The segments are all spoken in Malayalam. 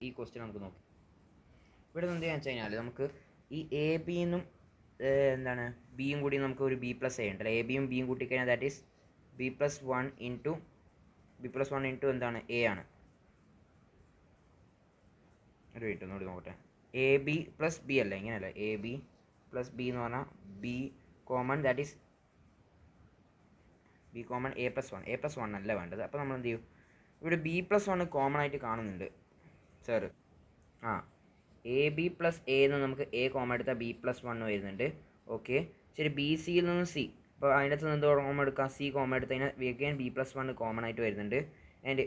ഈ ക്വസ്റ്റ്യൻ നമുക്ക് നോക്കാം. ഇവിടെ നിന്ന് എന്താ വെച്ച് കഴിഞ്ഞാൽ നമുക്ക് ഈ എ ബിന്നും എന്താണ് ബിയും കൂടി നമുക്ക് ഒരു ബി പ്ലസ് എ ഉണ്ടല്ലോ. എ ബിയും ബിയും കൂട്ടിക്കഴിഞ്ഞാൽ that is B plus one into എന്താണ് എ ആണ്. ഒരു മിനിറ്റ് ഒന്നുകൂടി നോക്കട്ടെ. എ ബി പ്ലസ് ബി അല്ല, ഇങ്ങനെയല്ല. എ ബി പ്ലസ് ബി എന്ന് പറഞ്ഞാൽ B common that is B common A plus one അല്ല വേണ്ടത്. അപ്പോൾ നമ്മൾ എന്ത് ചെയ്യും, ഇവിടെ ബി പ്ലസ് വൺ കോമൺ ആയിട്ട് കാണുന്നുണ്ട് sir. A B plus A എന്ന് നമുക്ക് എ കോമൺ എടുത്താൽ ബി പ്ലസ് വൺ വരുന്നുണ്ട്. ഓക്കെ ശരി. ബി സിയിൽ നിന്ന് സി, അപ്പോൾ അതിൻ്റെ അകത്ത് നിന്ന് കോമൺ എടുക്കാം, സി കോമൺ എടുത്ത് കഴിഞ്ഞാൽ weekend B plus one common ആയിട്ട് വരുന്നുണ്ട്. ആൻഡ്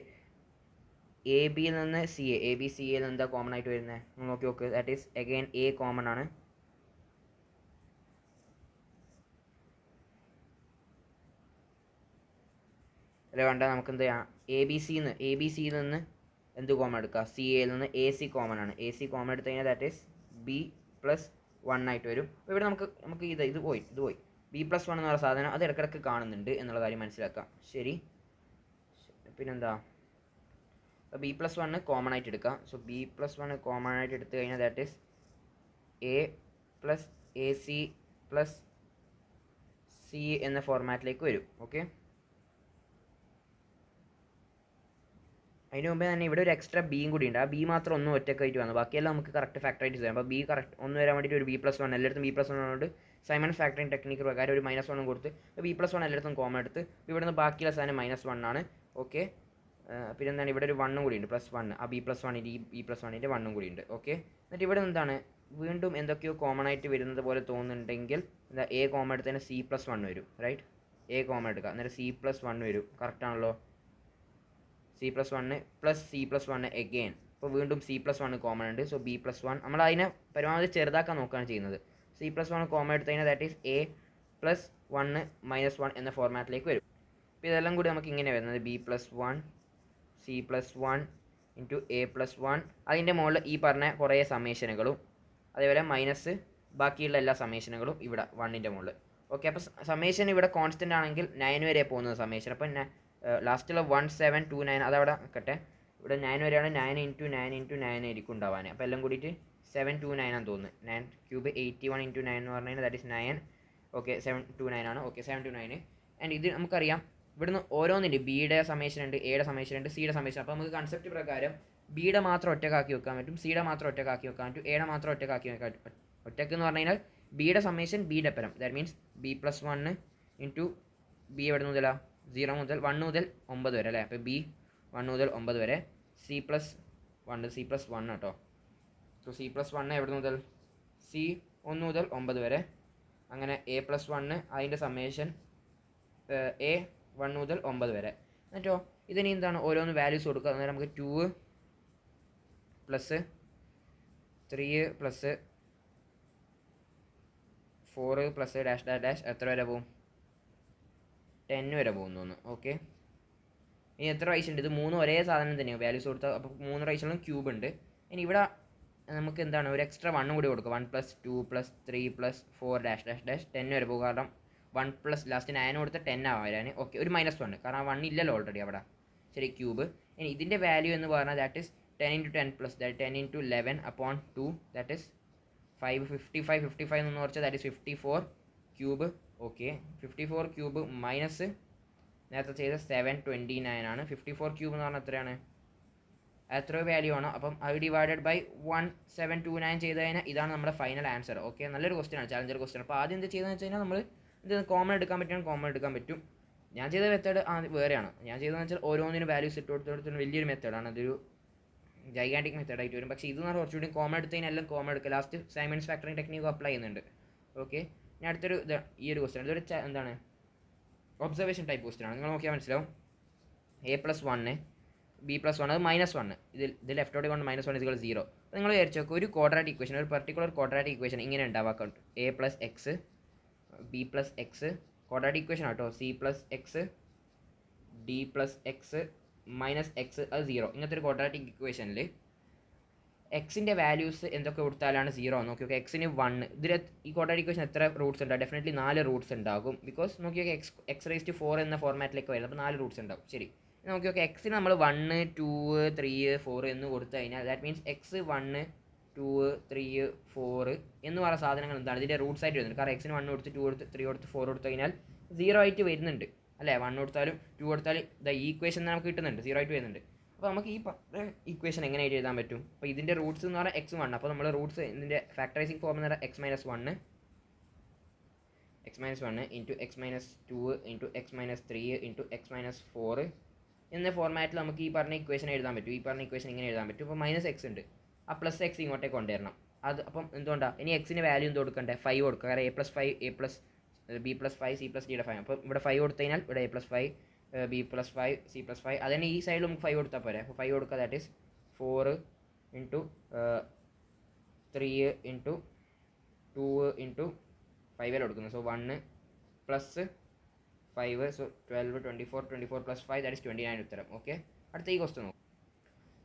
എ ബിയിൽ നിന്ന് സി എ ബി സി എയിൽ നിന്ന് എന്താ കോമൺ ആയിട്ട് വരുന്നത് നോക്കി നോക്ക്. That is again A common ആണ്. അല്ല വേണ്ട, നമുക്ക് എന്ത് ചെയ്യാം, എ ബി സിയിൽ നിന്ന് എന്ത് കോമൺ എടുക്കുക, സി എയിൽ നിന്ന് എ സി കോമൺ ആണ്. എ സി കോമൺ എടുത്തു കഴിഞ്ഞാൽ that is B plus one ആയിട്ട് വരും. അപ്പോൾ ഇവിടെ നമുക്ക് ഇത് പോയി ബി പ്ലസ് വൺ എന്നുള്ള സാധനം അത് ഇടയ്ക്കിടയ്ക്ക് കാണുന്നുണ്ട് എന്നുള്ള കാര്യം മനസ്സിലാക്കാം. ശരി, പിന്നെന്താ, ബി പ്ലസ് വണ്ണ് കോമൺ ആയിട്ട് എടുക്കാം. So B plus one common ആയിട്ട് എടുത്തു കഴിഞ്ഞാൽ that is A plus A C plus C എന്ന ഫോർമാറ്റിലേക്ക് വരും. ഓക്കെ, അതിന് മുമ്പേ തന്നെ ഇവിടെ ഒരു എക്സ്ട്രാ ബിയും കൂടി ഉണ്ട്. ആ ബി മാത്രം ഒന്നും ഒറ്റക്കായിട്ട് വന്നു, ബാക്കിയെല്ലാം നമുക്ക് കറക്റ്റ് ഫാക്ടറായിട്ട് ചെയ്യാം. അപ്പോൾ ബി കറക്റ്റ് ഒന്ന് വരാൻ വേണ്ടിയിട്ട് ഒരു ബി പ്ലസ് വൺ എല്ലായിടത്തും ബി പ്ലസ് വൺ കൊണ്ട് സൈമൺ ഫാക്ടറിങ് ടെക്നിക്ക് പ്രകാരം ഒരു മൈനസ് വണ്ണും കൊടുത്ത് ബി പ്ലസ് വൺ എല്ലായിടത്തും കോമൺ എടുത്ത് ഇവിടെ നിന്ന് ബാക്കിയുള്ള സാധനം മൈനസ് വൺ ആണ്. ഓക്കെ, പിന്നെ എന്താണ്, ഇവിടെ ഒരു വണ്ണും കൂടി ഉണ്ട്, പ്ലസ് വൺ. ആ ബി പ്ലസ് വണ്ണിൻ്റെ ഈ ബി പ്ലസ് വണ്ണിൻ്റെ വണ്ണും കൂടി ഉണ്ട്. ഓക്കെ, എന്നിട്ട് ഇവിടെ എന്താണ് വീണ്ടും എന്തൊക്കെയോ കോമൺ ആയിട്ട് വരുന്നത് പോലെ തോന്നുന്നുണ്ടെങ്കിൽ എന്താ എ കോമൺ എടുത്തതിന് സി പ്ലസ് വൺ വരും. റൈറ്റ്, എ കോമൺ എടുക്കുക, എന്നിട്ട് സി പ്ലസ് വൺ വരും. കറക്റ്റ് ആണല്ലോ. C plus one plus C plus one again. ഇപ്പോൾ വീണ്ടും സി പ്ലസ് വണ്ണ് കോമൺ ഉണ്ട്. സോ ബി പ്ലസ് വൺ നമ്മൾ അതിനെ പരമാവധി ചെറുതാക്കാൻ നോക്കുകയാണ് ചെയ്യുന്നത്. സി പ്ലസ് വൺ കോമൺ എടുത്തു കഴിഞ്ഞാൽ that is A plus one minus one എന്ന ഫോർമാറ്റിലേക്ക് വരും. അപ്പോൾ ഇതെല്ലാം കൂടി നമുക്ക് ഇങ്ങനെ വരുന്നത് B plus one C plus one into A plus one, അതിൻ്റെ മുകളിൽ ഈ പറഞ്ഞ കുറേ സമേഷനുകളും അതേപോലെ മൈനസ് ബാക്കിയുള്ള എല്ലാ സമേഷനുകളും ഇവിടെ വണ്ണിൻ്റെ മുകളിൽ. ഓക്കെ, അപ്പോൾ സമേഷൻ ഇവിടെ കോൺസ്റ്റൻ്റ് ആണെങ്കിൽ 9 വരെ പോകുന്നത് സമേഷൻ. അപ്പോൾ ലാസ്റ്റുള്ള 1729 അതവിടെ നിൽക്കട്ടെ. ഇവിടെ 9 വരെയാണ്. 9 ആയിരിക്കും ഉണ്ടാവാൻ. അപ്പോൾ എല്ലാം കൂടിയിട്ട് 729 ആണെന്ന് തോന്നുന്നു. 9 ക്യൂബ് 81 × 9 എന്ന് പറഞ്ഞു കഴിഞ്ഞാൽ ദാറ്റ് ഈസ് 9. ഓക്കെ, 729 ആണ്. ഓക്കെ, 729. ആൻഡ് ഇത് നമുക്കറിയാം ഇവിടുന്ന് ഓരോന്നിൻ്റെ ബിയുടെ സമേഷൻ ഉണ്ട്, എയുടെ സമേഷൻ ഉണ്ട്, സിയുടെ സമേഷൻ. അപ്പോൾ നമുക്ക് കൺസെപ്റ്റ് പ്രകാരം ബിയുടെ മാത്രം ഒറ്റക്കാക്കി വെക്കാൻ പറ്റും, സിയുടെ മാത്രം ഒറ്റക്കാക്കി വെക്കാൻ പറ്റും, എയുടെ മാത്രം ഒറ്റക്കാക്കി വെക്കാൻ പറ്റും. ഒറ്റക്ക് എന്ന് പറഞ്ഞു കഴിഞ്ഞാൽ ബിയുടെ സമേഷൻ ബിയുടെ പരം, that means B plus one into B എവിടെ മുതലാണ് 0 മുതൽ 1 മുതൽ 9 വരെ അല്ലേ. അപ്പോൾ ബി 1 മുതൽ 9 വരെ, സി പ്ലസ് 1 കേട്ടോ. സോ സി പ്ലസ് 1 എവിടെ മുതൽ സി 1 മുതൽ 9 വരെ. അങ്ങനെ എ പ്ലസ് 1 അതിൻ്റെ സമ്മേഷൻ എ 1 മുതൽ 9 വരെ. എന്നിട്ടോ ഇതിന് എന്താണ് ഓരോന്ന് വാല്യൂസ് കൊടുക്കുക. അന്നേരം നമുക്ക് 2 plus 3 plus 4 plus dash dash dash എത്ര വരെ പോകും, 10 വരെ പോകുന്നു തോന്നുന്നു. ഓക്കെ, ഇനി എത്ര റൈസ് ഉണ്ട്, ഇത് 3 ഒരേ സാധനം തന്നെയാണ് വാല്യൂസ് കൊടുത്താൽ. അപ്പോൾ 3 റൈസിലും ക്യൂബ് ഉണ്ട്. ഇനി ഇവിടെ നമുക്ക് എന്താണ് ഒരു എക്സ്ട്രാ 1 കൂടി കൊടുക്കുക. 1 + 2 + 3 + 4 ഡാഷ് ഡാഷ് ഡാഷ് 10 വരെ പോകും. കാരണം 1 പ്ലസ് ലാസ്റ്റ് 9 കൊടുത്ത് 10 ആവാൻ വരാൻ. ഓക്കെ, ഒരു -1 കാരണം 1 ഇല്ലല്ലോ ഓൾറെഡി അവിടെ. ശരി, ക്യൂബ്. ഇനി ഇതിൻ്റെ വാല്യൂ എന്ന് പറഞ്ഞാൽ that is 10 × 10 + that 10 × 11/2 that is 55 എന്ന് കുറച്ചാൽ that is 54 cube. Okay, 54 cube minus നേരത്തെ ചെയ്ത 729 ആണ്. 54 ക്യൂബ് എന്ന് പറഞ്ഞാൽ എത്രയാണ്, എത്രയോ വാല്യൂ ആണ്. അപ്പം അത് ഡിവൈഡഡ് ബൈ 1729 ചെയ്ത് കഴിഞ്ഞാൽ ഇതാണ് നമ്മുടെ ഫൈനൽ ആൻസർ. ഓക്കെ, നല്ലൊരു ക്വസ്റ്റ്യൻ ആണ്, ചാലഞ്ചർ ക്വസ്റ്റ്യൻ. അപ്പോൾ ആദ്യം എന്ത് ചെയ്തതെന്ന് വെച്ച് കഴിഞ്ഞാൽ നമ്മൾ ഇത് കോമൺ എടുക്കാൻ പറ്റും. ഞാൻ ചെയ്ത മെത്തേഡ് വേറെയാണ്. ഞാൻ ചെയ്തതെന്ന് വെച്ചാൽ ഓരോന്നിനും വാല്യൂസ് ഇട്ട് കൊടുത്തിട്ട് വലിയൊരു മെത്തേഡാണ്. അതൊരു ജൈഗാൻറ്റിക് മെത്തേഡായിട്ട് വരും. പക്ഷേ ഇതെന്ന് പറഞ്ഞാൽ കുറച്ചുകൂടി കോമൺ എടുത്തതിനെല്ലാം കോമൺ എടുക്കുക. Last Simon's factoring technique apply ചെയ്യുന്നുണ്ട്. ഓക്കെ, ഇനി അടുത്തൊരു ഈ ഒരു ക്വസ്റ്റ്യൻ, ഇതൊരു എന്താണ് ഒബ്സർവേഷൻ ടൈപ്പ് ക്വസ്റ്റ്യൻ ആണ്. നിങ്ങൾ നോക്കിയാൽ മനസ്സിലാവും. എ പ്ലസ് 1 ബി പ്ലസ് 1 അത് -1, ഇത് ലെഫ്റ്റോട്ട് കൊണ്ട് -1 = 0. അപ്പോൾ നിങ്ങൾ വിചാരിച്ചു നോക്കുക, ഒരു ക്വാഡ്രാറ്റിക് ഇക്വേഷൻ, ഒരു പർട്ടിക്കുലർ ക്വാഡ്രാറ്റിക് ഇക്വേഷൻ ഇങ്ങനെ ഉണ്ടാവാം. A plus x B plus x quadratic equation ആട്ടോ. C plus x D plus x minus x അത് 0. ഇങ്ങനത്തെ ഒരു ക്വാഡ്രാറ്റിക് ഇക്വേഷനിൽ എക്സിൻ്റെ വാല്യൂസ് എന്തൊക്കെ കൊടുത്താലാണ് 0 നോക്കി നോക്കുക. എക്സിന് 1, ഇതിൽ ഈ ക്വാഡ്രാറ്റിക് ഇക്വേഷൻ എത്ര റൂട്ട്സ് ഉണ്ടാവും, ഡെഫിനറ്റ്ലി 4 റൂട്ട്സ് ഉണ്ടാകും. ബിക്കോസ് നോക്കി നോക്കുക, x⁴ എന്ന ഫോർമാറ്റിലേക്ക് വരുന്നത്. അപ്പോൾ 4 റൂട്ട്സ് ഉണ്ടാവും. ശരി, നോക്കി നോക്കി എക്സിന് നമ്മൾ 1 2 3 4 എന്ന് കൊടുത്തു കഴിഞ്ഞാൽ ദാറ്റ് മീൻസ് എക്സ് 1 2 3 4 എന്ന് പറയുന്ന സാധനങ്ങൾ എന്താണ് ഇതിൻ്റെ റൂട്ട്സ് ആയിട്ട് വരുന്നുണ്ട്. കാരണം എക്സിന് 1 കൊടുത്ത് 2 കൊടുത്ത് 3 കൊടുത്ത് 4 കൊടുത്തു കഴിഞ്ഞാൽ 0 ആയിട്ട് വരുന്നുണ്ട് അല്ലേ. 1 കൊടുത്താലും 2 കൊടുത്താലും ഈ ഇക്വേഷൻ നമുക്ക് കിട്ടുന്നുണ്ട് 0 ആയിട്ട് വരുന്നുണ്ട്. അപ്പോൾ നമുക്ക് ഈ ഇക്വേഷൻ എങ്ങനെയായിട്ട് എഴുതാൻ പറ്റും? അപ്പോൾ ഇതിൻ്റെ റൂട്ട്സ് എന്ന് പറഞ്ഞാൽ എക്സ് 1. അപ്പോൾ നമ്മൾ റൂട്ട്സ് ഇതിൻ്റെ ഫാക്ടറൈസിങ് ഫോം എന്ന് പറഞ്ഞാൽ x-1 into x-2 into x-3 into x-4 എന്ന ഫോർമാറ്റിൽ നമുക്ക് ഈ പറഞ്ഞ ഇക്വേഷൻ എഴുതാൻ പറ്റും. ഈ പറഞ്ഞ ഇക്വേഷൻ ഇങ്ങനെ എഴുതാൻ പറ്റും. ഇപ്പോൾ -x ഉണ്ട്, ആ +x ഇങ്ങോട്ടേക്ക് കൊണ്ടുവരണം. അത് അപ്പം എന്തുകൊണ്ടാണ് ഇനി എക്സിൻ്റെ വാല്യൂ എന്ത് കൊടുക്കണ്ടേ? 5 കൊടുക്കുക. കാരണം a+5 b+5 c+d 5. അപ്പോൾ ഇവിടെ 5 കൊടുത്തു കഴിഞ്ഞാൽ ഇവിടെ a+5 b+5 c+5. അതിന് ഈ സൈഡിൽ നമുക്ക് 5 കൊടുത്താൽ പോരെ. അപ്പോൾ 5 കൊടുക്കുക, that is 4 into 3 into 2 into 5 കൊടുക്കുന്നത്. സോ 1 + 5 സോ 12 24 + 5 ദാറ്റ് ഈസ് 29 ഉത്തരം. ഓക്കെ, അടുത്ത ഈ ക്വസ്റ്റ്യൻ നോക്കും.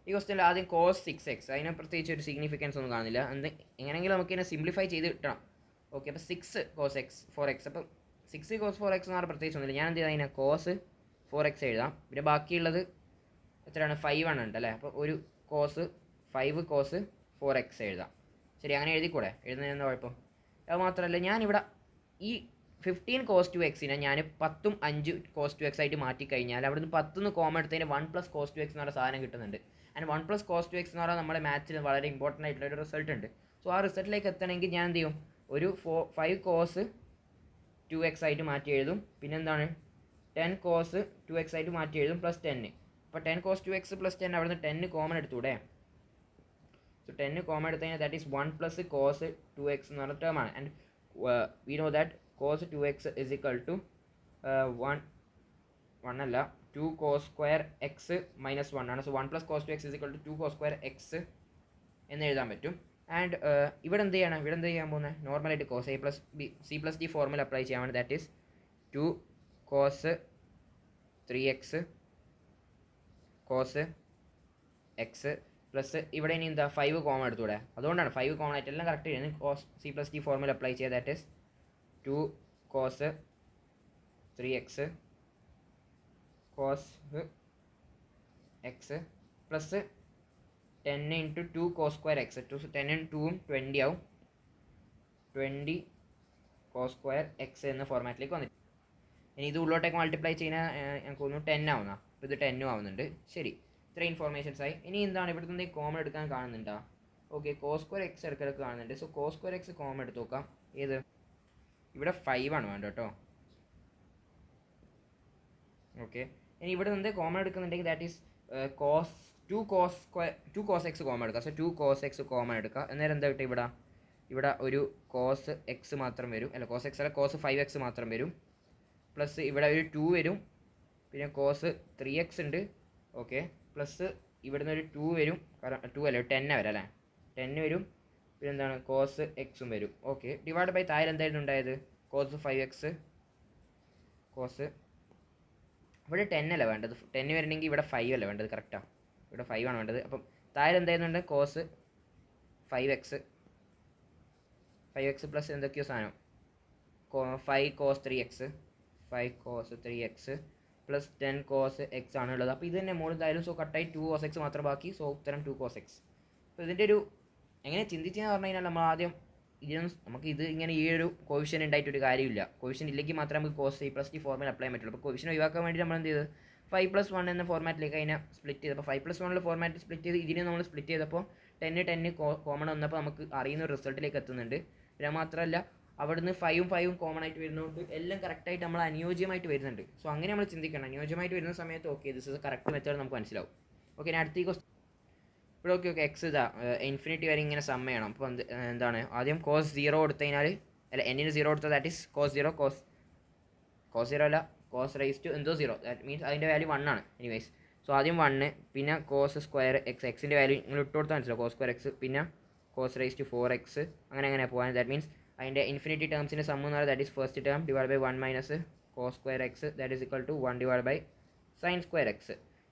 ഈ ക്വസ്റ്റ്യനിൽ ആദ്യം cos 6x, അതിനെ പ്രത്യേകിച്ച് ഒരു സിഗ്നിഫിക്കൻസ് ഒന്നും കാണുന്നില്ല. എങ്ങനെയെങ്കിലും നമുക്ക് ഇതിനെ സിംപ്ലിഫൈ ചെയ്ത് കിട്ടണം. ഓക്കെ, അപ്പോൾ 6 cos x 4x. അപ്പം 6 cos 4x എന്ന് പറഞ്ഞാൽ പ്രത്യേകിച്ച് ഒന്നുമില്ല. ഞാൻ എന്ത് ചെയ്താൽ അതിനെ cos 4x എഴുതാം. പിന്നെ ബാക്കിയുള്ളത് എത്രയാണ്? 5 ആണ് ഉണ്ട് അല്ലേ. അപ്പോൾ ഒരു cos 5 cos 4x എഴുതാം. ശരി, അങ്ങനെ എഴുതിക്കൂടെ? എഴുതുന്നതിന് എന്താ കുഴപ്പം? അത് മാത്രമല്ല ഞാനിവിടെ ഈ 15 cos 2x ഞാൻ 10ഉം 5 cos 2x ആയിട്ട് മാറ്റിക്കഴിഞ്ഞാൽ അവിടുന്ന് 10 കോമൺ എടുത്തതിന് 1 + cos 2x എന്ന് പറയുന്ന സാധനം കിട്ടുന്നുണ്ട്. ആൻഡ് 1 + cos 2x എന്ന് പറഞ്ഞാൽ നമ്മുടെ മാച്ചിൽ വളരെ ഇമ്പോർട്ടൻ്റ് ആയിട്ടുള്ള ഒരു റിസൾട്ട് ഉണ്ട്. സോ ആ റിസൾട്ടിലേക്ക് എത്തണമെങ്കിൽ ഞാൻ എന്ത് ചെയ്യും? ഒരു 5 cos 2x ആയിട്ട് മാറ്റി എഴുതും. പിന്നെന്താണ് 10 cos 2x ആയിട്ട് മാറ്റി എഴുതും +10. അപ്പോൾ 10 cos 2x + 10 അവിടുന്ന് 10 കോമൺ എടുത്തൂടെ? സോ 10 കോമൺ എടുത്തു കഴിഞ്ഞാൽ ദാറ്റ് ഈസ് 1 + cos 2x എന്ന് പറഞ്ഞ ടേം ആണ്. And we know that cos 2x is equal to 1 അല്ല 2 cos square x - 1 ആണ്. So 1 + cos 2x is equal to 2 cos square x എന്ന് എഴുതാൻ പറ്റും. ആൻഡ് ഇവിടെ എന്ത് ചെയ്യണം? ഇവിടെ എന്ത് ചെയ്യാൻ പോകുന്നത്? നോർമലായിട്ട് cos a + b c+d formula apply ചെയ്യാൻ വേണ്ടി that is 2 cos 3x cos x plus ഇവിടെ ഇനി എന്താ 5 കോമൺ എടുത്തൂടെ? അതുകൊണ്ടാണ് 5 കോമൺ ആയിട്ട് എല്ലാം കറക്റ്റ് ചെയ്യുന്നത്. cos c+d ഫോർമുല അപ്ലൈ ചെയ്യുക, that is 2 cos 3x cos x plus 10 into 2 cos square x. 10 × 2 20 ആവും. 20 cos square x എന്ന ഫോർമാറ്റിലേക്ക് വന്നിട്ട് ഇനി ഇത് ഉള്ളോട്ടേക്ക് മൾട്ടിപ്ലൈ ചെയ്യുന്ന എനിക്ക് തോന്നുന്നു 10 ആവുന്ന. അപ്പോൾ ഇത് 10 ആവുന്നുണ്ട്. ശരി, ഇത്ര ഇൻഫോർമേഷൻസ് ആയി. ഇനി എന്താണ് ഇവിടുത്തെ എന്തെങ്കിലും കോമൺ എടുക്കാൻ കാണുന്നുണ്ടോ? ഓക്കെ, cos square x ഇടയ്ക്കിടയ്ക്ക് കാണുന്നുണ്ട്. So cos square x common എടുത്ത് നോക്കാം. ഏത്? ഇവിടെ 5 ആണ് വേണ്ട കേട്ടോ. ഓക്കെ, ഇനി ഇവിടെ നിന്ന് കോമൺ എടുക്കുന്നുണ്ടെങ്കിൽ that is two cos x common എടുക്കുക. സോ 2 cos x കോമൺ എടുക്കുക. അന്നേരം എന്താ കിട്ടുക? ഇവിടെ ഒരു cos x മാത്രം വരും. അല്ല cos x അല്ല cos 5x മാത്രം വരും. പ്ലസ് ഇവിടെ ഒരു 2 വരും. പിന്നെ cos 3x ഉണ്ട്. ഓക്കെ, പ്ലസ് ഇവിടെ നിന്ന് ഒരു 2 വരും. കാരണം 2 അല്ല 10 വരും അല്ലേ. 10 വരും. പിന്നെ എന്താണ് cos x വരും. ഓക്കെ, ഡിവൈഡ് ബൈ താഴെ എന്തായിരുന്നു ഉണ്ടായത്? cos 5x cos ഇവിടെ 10 അല്ല വേണ്ടത്. 10 വരണമെങ്കിൽ ഇവിടെ 5 അല്ല വേണ്ടത്. കറക്റ്റാണ്, ഇവിടെ 5 ആണ് വേണ്ടത്. അപ്പം താഴെ എന്തായിരുന്നുണ്ട്? cos 5x പ്ലസ് എന്തൊക്കെയോ സാധനം 5 cos 3x plus 10 cos x ആണുള്ളത്. അപ്പോൾ ഇത് തന്നെ മുകളിലായാലും. സോ കട്ടായി 2 cos x മാത്രം ബാക്കി. സോ ഉത്തരം 2 cos x. അപ്പോൾ ഇതിൻ്റെ ഒരു എങ്ങനെ ചിന്തിച്ചെന്ന് പറഞ്ഞു കഴിഞ്ഞാൽ നമ്മൾ ആദ്യം ഇതിനൊന്നും നമുക്ക് ഇത് ഇങ്ങനെ ഈ ഒരു കോവിഷൻ ഉണ്ടായിട്ടൊരു കാര്യമില്ല. കോവിഷൻ ഇല്ലെങ്കിൽ മാത്രമേ നമുക്ക് cos c+d ഫോർമുല അപ്ലൈ ചെയ്യാൻ പറ്റുള്ളൂ. അപ്പോൾ കോവിഷൻ ഒഴിവാക്കാൻ വേണ്ടി നമ്മൾ എന്ത് ചെയ്ത് 5 + 1 എന്ന ഫോർമാറ്റിലേക്ക് അതിനെ സ്പ്ലിറ്റ് ചെയ്തപ്പോൾ 5 + 1 ഫോർമാറ്റ് സ്പ്ലിറ്റ് ചെയ്ത് ഇതിനെ നമ്മൾ സ്പ്ലിറ്റ് ചെയ്തപ്പോൾ 10 കോമൺ വന്നപ്പോൾ നമുക്ക് അറിയുന്ന ഒരു റിസൾട്ടിലേക്ക് എത്തുന്നുണ്ട്. പിന്നെ മാത്രമല്ല അവിടുന്ന് 5 കോമൺ ആയിട്ട് വരുന്നതുകൊണ്ട് എല്ലാം കറക്റ്റായിട്ട് നമ്മൾ അനുയോജ്യമായിട്ട് വരുന്നുണ്ട്. സോ അങ്ങനെ നമ്മൾ ചിന്തിക്കണം. അനുയോജ്യമായിട്ട് വരുന്ന സമയത്ത് okay this is correct method നമുക്ക് മനസ്സിലാവും. ഓക്കെ, ഞാൻ അടുത്ത ക്വസ്റ്റ് ഇവിടെ ഓക്കെ എക്സ് ഇതാ ഇൻഫിനിറ്റി വരെ ഇങ്ങനെ സം ചെയ്യണം. അപ്പോൾ എന്താണ് ആദ്യം cos 0 കൊടുത്തു കഴിഞ്ഞാൽ അല്ല എന്നിന് 0 കൊടുത്താൽ ദാറ്റ് ഈസ് cos 0 അല്ല cos റൈസ് ടു എന്തോ 0 ദാറ്റ് മീൻസ് അതിൻ്റെ വാല്യൂ 1 ആണ്. എനിവേസ് സോ ആദ്യം 1 പിന്നെ cos square x എക്സിൻ്റെ വാല്യൂ നിങ്ങൾ ഇട്ട് കൊടുത്താൽ മനസ്സിലാവും. cos square x പിന്നെ cos റൈസ് ടു 4x അങ്ങനെ പോകാൻ. ദാറ്റ് മീൻസ് അതിൻ്റെ ഇൻഫിനിറ്റി ടേംസിൻ്റെ സം എന്ന് പറയുന്നത് that is first term divide by 1 minus cos square x that is equal to 1 divide by sin square x.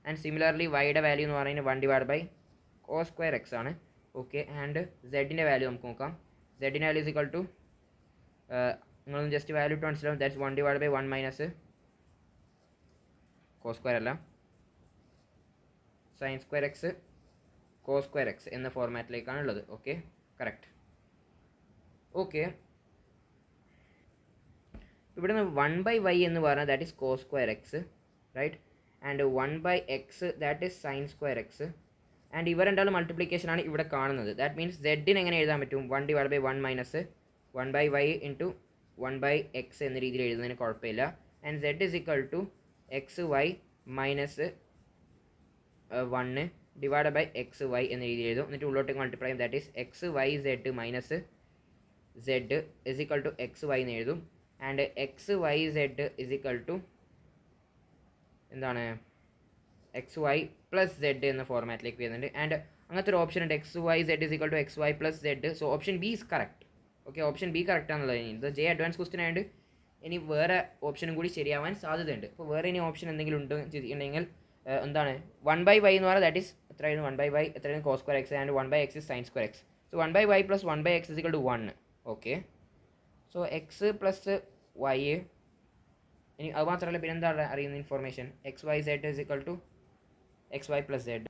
And similarly വൈയുടെ വാല്യൂ എന്ന് പറയുന്നത് 1 divide by cos square x ആണ്. ഓക്കെ, ആൻഡ് സെഡിൻ്റെ വാല്യൂ നമുക്ക് നോക്കാം. സെഡിൻ്റെ വാല്യൂ ഈസ് ഇക്വൽ ടു നിങ്ങളൊന്ന് ജസ്റ്റ് വാല്യൂ ഇട്ട് മനസ്സിലാവും. That's 1 divide by 1 minus cos square അല്ല sine square x cos square x എന്ന ഫോർമാറ്റിലേക്കാണ് ഉള്ളത്. Okay, correct. ഓക്കെ, ഇവിടുന്ന് 1/y എന്ന് പറഞ്ഞാൽ that is cos square x, right, and 1/x that is sine square x, and ഇവ രണ്ടാളും മൾട്ടിപ്ലിക്കേഷൻ ആണ് ഇവിടെ കാണുന്നത്. ദാറ്റ് മീൻസ് സെഡിന് എങ്ങനെ എഴുതാൻ പറ്റും? 1/1 മൈനസ് 1/y ഇൻറ്റു 1/x എന്ന രീതിയിൽ എഴുതുന്നതിന് കുഴപ്പമില്ല. And z is equal to x y minus 1 divide by x y എന്ന രീതിയിൽ എഴുതും. എന്നിട്ട് ഉള്ളോട്ടേക്ക് മൾട്ടിപ്ലൈ ചെയ്യും. That is x y z minus z is equal to x y എന്ന് എഴുതും. And x y z is equal to എന്താണ് എക്സ് വൈ പ്ലസ് സെഡ് എന്ന ഫോർമാറ്റിലേക്ക് വരുന്നുണ്ട്. ആൻഡ് അങ്ങനത്തെ ഒരു ഓപ്ഷൻ ഉണ്ട്, x y z is equal to x y plus z. So option B is correct. Okay, option B correct ആണെന്നുള്ളത്. ഇത് ജെ അഡ്വാൻസ് ക്വസ്റ്റ്യൻ ആയതുകൊണ്ട് ഇനി വേറെ ഓപ്ഷനും കൂടി ശരിയാവാൻ സാധ്യതയുണ്ട്. അപ്പോൾ വേറെ ഇനി ഓപ്ഷൻ എന്തെങ്കിലും ഉണ്ടെങ്കിൽ എന്താണ് 1/y എന്ന് പറഞ്ഞാൽ ദാറ്റ് ഈസ് എത്രയായിരുന്നു? 1/y എത്രയായിരുന്നു? Cos square x, and 1/x is sine square x. So 1/y plus 1/x is equal to 1. Okay, so x plus y, ഇനി അത് മാത്രമല്ല പിന്നെ എന്താ അറിയുന്ന information? X y z is equal to x y plus z.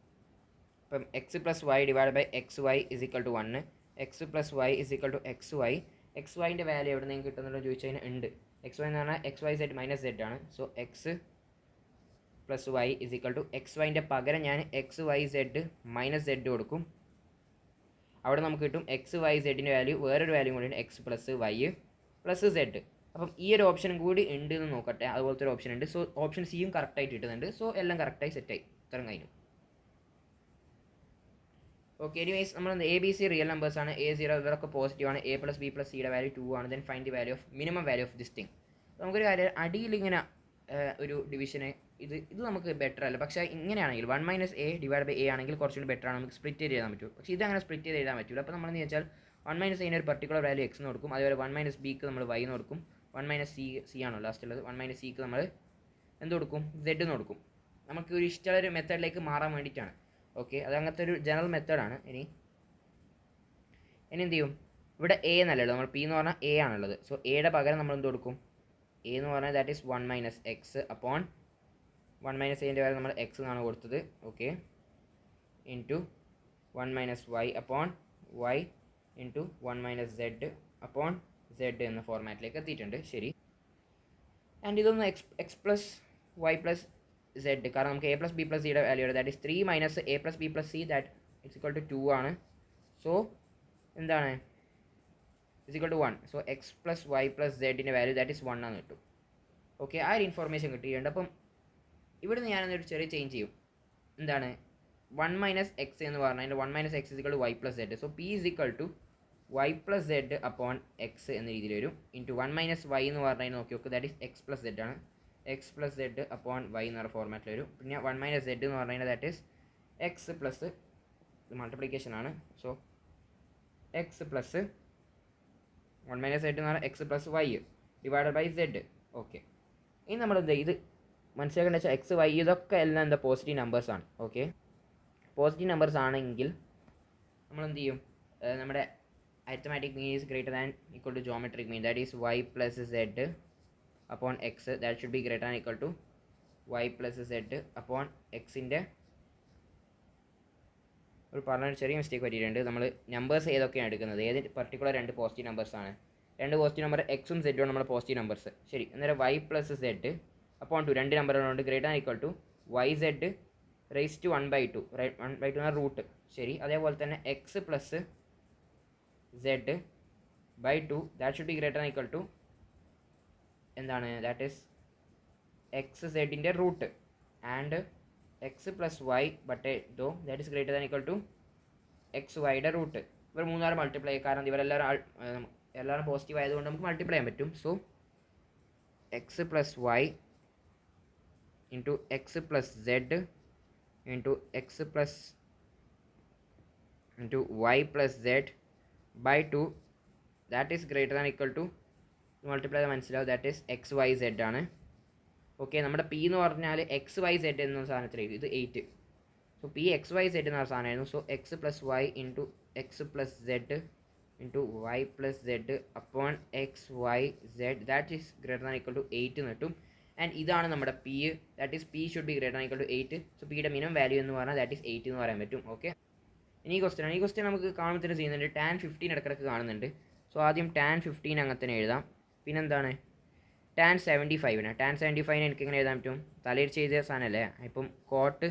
അപ്പം x plus y divide by x y is equal to 1. X plus y is equal to x y. X വൈൻ്റെ വാല്യൂ എവിടെ നിന്ന് കിട്ടുന്നുണ്ടോ ചോദിച്ചു കഴിഞ്ഞാൽ ഉണ്ട്. എക്സ് വൈ എന്ന് പറഞ്ഞാൽ x y z minus z ആണ്. So x plus y is equal to x വൈൻ്റെ പകരം ഞാൻ x y z minus z കൊടുക്കും. അവിടെ നമുക്ക് കിട്ടും എക്സ് വൈ സെഡിൻ്റെ വാല്യൂ വേറൊരു വാല്യൂ കൂടി ഉണ്ട്, x plus y plus z. അപ്പം ഈ ഒരു ഓപ്ഷനും കൂടി ഉണ്ട് എന്ന് നോക്കട്ടെ. അതുപോലത്തെ ഒരു ഓപ്ഷൻ ഉണ്ട്. സോ ഓപ്ഷൻ സിയും കറക്റ്റായിട്ട് കിട്ടുന്നുണ്ട്. സോ എല്ലാം കറക്റ്റായി സെറ്റായി, ഇത്രയും കഴിഞ്ഞു. ഓക്കെ, എനിവേസ് നമ്മൾ A B C real numbers ആണ്. A0 ഇവരൊക്കെ പോസിറ്റീവ് ആണ്. A പ്ലസ് ബി പ്ലസ് സിയുടെ വാല്യൂ 2 ആണ്. Then find the value of minimum value of this thing. നമുക്കൊരു കാര്യം, അടിയിൽ ഇങ്ങനെ ഒരു ഡിവിഷന് ഇത് നമുക്ക് ബെറ്റർ അല്ല. പക്ഷേ ഇങ്ങനെയാണെങ്കിൽ 1 minus a divide by a ആണെങ്കിൽ കുറച്ചുകൂടി ബെറ്റർ ആണ്, നമുക്ക് സ്പ്ലിറ്റ് ചെയ്ത് എഴുതാൻ പറ്റും. പക്ഷേ ഇതങ്ങനെ സ്പ്ലിറ്റ് ചെയ്ത് എഴുതാൻ പറ്റില്ല. അപ്പോൾ നമ്മളെന്ന് വെച്ചാൽ 1 മൈനസ് എന് ഒരു പർട്ടിക്കുലർ വാല്യൂ എക്സ് എന്ന് കൊടുക്കും. അതുപോലെ 1 മൈനസ് ബിക്ക് നമ്മൾ വൈ എന്ന് കൊടുക്കും. 1 മൈനസ് സി ആണോ ലാസ്റ്റ് ഉള്ളത്? 1 മൈനസ് സിക്ക് നമ്മൾ എന്ത് കൊടുക്കും? സെഡ് എന്ന് കൊടുക്കും. നമുക്ക് ഒരു ഇഷ്ടമുള്ള ഒരു മെത്തേഡിലേക്ക് മാറാൻ വേണ്ടിയിട്ടാണ്. ഓക്കെ, അത് അങ്ങനത്തെ ഒരു ജനറൽ മെത്തേഡാണ്. ഇനി എന്ത് ചെയ്യും? ഇവിടെ എ എന്നല്ലല്ലോ, നമ്മൾ പി എന്ന് പറഞ്ഞാൽ എ ആണുള്ളത്. സോ എയുടെ പകരം നമ്മൾ എന്ത് കൊടുക്കും? എ എന്ന് പറഞ്ഞാൽ that is 1 minus x upon 1 minus എൻ്റെ പകരം നമ്മൾ എക്സ് എന്നാണ് കൊടുത്തത്. Okay, into 1 minus y upon y into 1 minus z upon z എന്ന ഫോർമാറ്റിലേക്ക് എത്തിയിട്ടുണ്ട്. ശരി, ആൻഡ് ഇതൊന്ന് x plus y plus z, കാരണം നമുക്ക് എ പ്ലസ് ബി പ്ലസ് സിയുടെ value that is 3 minus a plus b plus c that it's equal to 2 ആണ്. സോ എന്താണ്? Is equal to 1. So x plus y plus സെഡിൻ്റെ വാല്യൂ ദാറ്റ് ഈസ് 1 ആണ് കിട്ടും. ഓക്കെ, ആ ഒരു ഇൻഫോർമേഷൻ കിട്ടിയിട്ടുണ്ട്. അപ്പം ഇവിടുന്ന് ഞാനൊരു ചെറിയ ചേഞ്ച് ചെയ്യും. എന്താണ്? 1 മൈനസ് എക്സ് എന്ന് പറഞ്ഞാൽ അതിൻ്റെ 1 minus x is equal to y plus z. So p is equal to y plus z upon x എന്ന രീതിയിൽ വരും. ഇൻറ്റു 1 മൈനസ് വൈ എന്ന് പറഞ്ഞാൽ നോക്കി നോക്ക്, that is x plus z ആണ്. X plus z upon y എന്ന് പറഞ്ഞ ഫോർമാറ്റിൽ വരും. പിന്നെ 1 മൈനസ് സെഡ് എന്ന് പറഞ്ഞു കഴിഞ്ഞാൽ that is x plus multiplication ആണ്. So x plus 1 minus z എന്ന് പറഞ്ഞാൽ x plus y divided by z. Okay, ഇനി നമ്മൾ എന്താ ഇത് മനസ്സിലാക്കേണ്ട വെച്ചാൽ എക്സ് വൈ ഇതൊക്കെ എല്ലാം എന്താ പോസിറ്റീവ് നമ്പേഴ്സാണ്. ഓക്കെ, പോസിറ്റീവ് നമ്പേഴ്സ് ആണെങ്കിൽ നമ്മൾ എന്ത് ചെയ്യും? നമ്മുടെ arithmetic mean is greater than equal to geometric mean, that is y plus z upon x, that should be greater than equal to y plus z upon എക്സിൻ്റെ ഒരു പറഞ്ഞൊരു ചെറിയ മിസ്റ്റേക്ക് പറ്റിയിട്ടുണ്ട്. നമ്മൾ നമ്പേഴ്സ് ഏതൊക്കെയാണ് എടുക്കുന്നത്? ഏത് പർട്ടിക്കുലർ 2 പോസിറ്റീവ് നമ്പേഴ്സാണ്. 2 പോസിറ്റീവ് നമ്പർ എക്സും സെഡും നമ്മുടെ പോസിറ്റീവ് നമ്പേഴ്സ്. ശരി, അന്നേരം y പ്ലസ് സെഡ് അപ്പോൾ 2 2 നമ്പറുകളുണ്ട് greater than equal to y z raise to 1/2 1/2 എന്ന റൂട്ട്. ശരി, അതേപോലെ തന്നെ x plus z by 2 that should be greater than equal to എന്താണ്? ദാറ്റ് ഈസ് എക്സ് സെഡിൻ്റെ root and x plus y but though that is greater than equal to x വൈയുടെ റൂട്ട്. ഇവർ 3 മൾട്ടിപ്ലൈ, കാരണം എല്ലാവരും പോസിറ്റീവ് ആയതുകൊണ്ട് നമുക്ക് മൾട്ടിപ്ലൈ ചെയ്യാൻ പറ്റും. So x plus y into x plus z into x plus into y plus z by 2 that is greater than equal to multiply മനസ്സിലാവും, that is x y z ആണ്. ഓക്കെ, നമ്മുടെ പി എന്ന് പറഞ്ഞാൽ എക്സ് വൈ സെഡ് എന്ന സാധനത്തിലേക്ക് ഇത് 8. So p x y z എന്ന സാധനമായിരുന്നു. So x plus y into x plus z into y plus z upon x y said that is greater than equal to 8 എന്ന് കിട്ടും. ആൻഡ് ഇതാണ് നമ്മുടെ p, that is p should be greater equal to 8. So പിയുടെ മിനിമം വാല്യൂ എന്ന് പറഞ്ഞാൽ ദാറ്റ് ഈസ് 8 എന്ന് പറയാൻ പറ്റും. ഓക്കെ, ഇനി ഈ ക്വസ്റ്റ്യൻ നമുക്ക് കാണുമ്പോൾ ചെയ്യുന്നുണ്ട്. ടാൻ 15 ഇടക്കിടക്ക് കാണുന്നുണ്ട്. സോ ആദ്യം ടാൻ 15 അങ്ങനെ തന്നെ എഴുതാം. പിന്നെന്താണ് ടാൻ 75. ടാൻ 75 എനിക്ക് എങ്ങനെ എഴുതാൻ പറ്റും? തലയിൽ ചെയ്ത സാധനമല്ലേ, ഇപ്പം കോട്ട്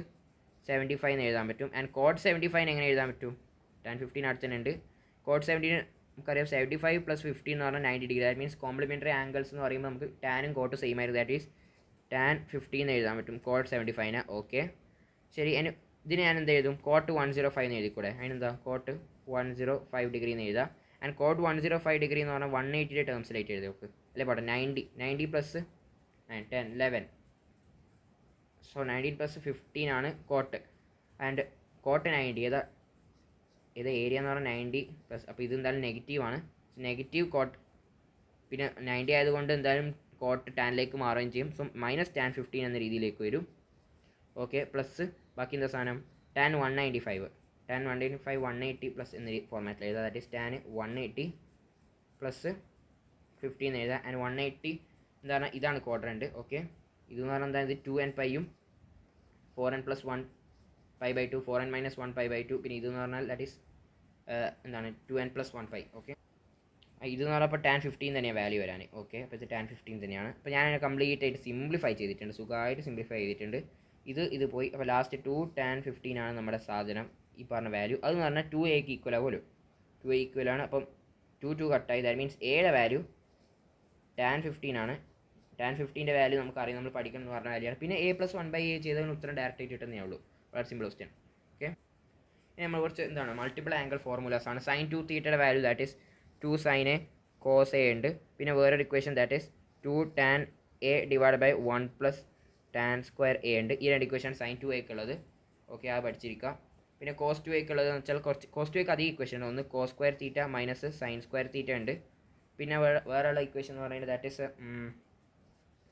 75 എന്ന് എഴുതാൻ പറ്റും. ആൻഡ് കോട്ട് 75 എങ്ങനെ എഴുതാൻ പറ്റും? ടാൻ 15 അടുത്ത് തന്നെ ഉണ്ട്. കോട്ട് 17 നമുക്കറിയാം 75 + 15 എന്ന് പറഞ്ഞാൽ 90 degree. That means complementary angles എന്ന് പറയുമ്പോൾ നമുക്ക് ടാനും കോട്ടും സെയിം ആയിരുന്നു. ദാറ്റ് ഈസ് ടാൻ 15 എന്ന് എഴുതാൻ പറ്റും കോട്ട് 75. ഓക്കെ ശരി, ഇതിന് ഞാൻ എന്ത് എഴുതും? കോട്ട് 105 എന്ന് എഴുതിക്കൂടെ? അതിനെന്താ കോട്ട് 105 ഡിഗ്രി എന്ന് എഴുതാം. ആൻഡ് കോട്ട് 105 ഡിഗ്രി എന്ന് പറഞ്ഞാൽ 180 ടേംസിലായിട്ട് എഴുതി നോക്ക് അല്ലേ പാട്ടെ. 90 പ്ലസ് 9 10 11. സോ 19 + 15 ആണ് കോട്ട്. ആൻഡ് കോട്ട് 90 ഏതാ ഏരിയ എന്ന് പറഞ്ഞാൽ 90 പ്ലസ്, അപ്പോൾ ഇത് എന്തായാലും നെഗറ്റീവാണ്. നെഗറ്റീവ് കോട്ട്, പിന്നെ 90 ആയതുകൊണ്ട് എന്തായാലും കോട്ട് ടാനിലേക്ക് മാറുകയും ചെയ്യും. സോ മൈനസ് ടാൻ 15 എന്ന രീതിയിലേക്ക് വരും. ഓക്കെ, പ്ലസ് ബാക്കി എന്താ സാധനം? ടാൻ 195. ടാൻ 195 180 പ്ലസ് എന്ന ഫോർമാറ്റിൽ എഴുതാം. ദാറ്റ് ഈസ് ടാൻ 180 പ്ലസ് 15 എന്ന് എഴുതാം. ആൻഡ് 180 എന്താണ്? ഇതാണ് ക്വാഡ്രൻറ്റ്. ഓക്കെ, ഇതെന്ന് പറഞ്ഞാൽ എന്താണ്? ഇത് 2n പൈയും 4n + 1 π/2 4n - 1 π/2. പിന്നെ ഇതെന്ന് പറഞ്ഞാൽ ദാറ്റ് ഈസ് എന്താണ്? 2n + 1 π. ഓക്കെ, ഇതെന്ന് പറഞ്ഞപ്പോൾ ടാൻ 15 തന്നെയാണ് വാല്യൂ വരാൻ. ഓക്കെ, അപ്പോൾ ഇത് ടാൻ 15 തന്നെയാണ്. അപ്പോൾ ഞാൻ കംപ്ലീറ്റ് ആയിട്ട് സിംപ്ലിഫൈ ചെയ്തിട്ടുണ്ട്, സുഖമായിട്ട് സിംപ്ലിഫൈ ചെയ്തിട്ടുണ്ട്. ഇത് പോയി. അപ്പോൾ ലാസ്റ്റ് 2 ടാൻ 15 ആണ് നമ്മുടെ സാധനം, ഈ പറഞ്ഞ വാല്യൂ. അതെന്ന് പറഞ്ഞാൽ 2a ഈക്വൽ ആവുമല്ലോ. 2a ഈക്വൽ ആണ്. അപ്പം 2 കട്ടായി. ദാറ്റ് മീൻസ് എയുടെ വാല്യൂ ടാൻ 15 ആണ്. ടാൻ 15ൻ്റെ വാല്യൂ നമുക്കറിയാം, നമ്മൾ പഠിക്കണം എന്ന് പറഞ്ഞ വാല്യൂ ആണ്. പിന്നെ a + 1/a ചെയ്തതിന് ഉത്തരം ഡയറക്റ്റ് ആയിട്ട് കിട്ടുന്നേ ഉള്ളൂ. വളരെ സിമ്പിൾ ക്വസ്റ്റ്യൻ. ഓക്കെ, ഇനി നമ്മൾ കുറച്ച് എന്താണ് മൾട്ടിപ്പിൾ ആംഗിൾ ഫോർമുലാസ് ആണ്. സൈൻ 2 തീറ്റയുടെ value that is 2 sin a cos a ഉണ്ട്. പിന്നെ വേറൊരു equation that is 2 tan a / 1 + tan square a ഉണ്ട്. ഈ രണ്ട് ഇക്വേഷൻ സൈൻ 2a ഉള്ളത്. ഓക്കെ, അത് പഠിച്ചിരിക്കുക. പിന്നെ cos 2a ഉള്ളത് എന്ന് വെച്ചാൽ കുറച്ച് cos 2a അധികം ഇക്വേഷൻ ഉണ്ട്. ഒന്ന് cos square θ minus sin square θ ഉണ്ട്. പിന്നെ വേറെയുള്ള ഇക്വേഷൻ എന്ന് പറയുന്നത് ദാറ്റ് ഈസ്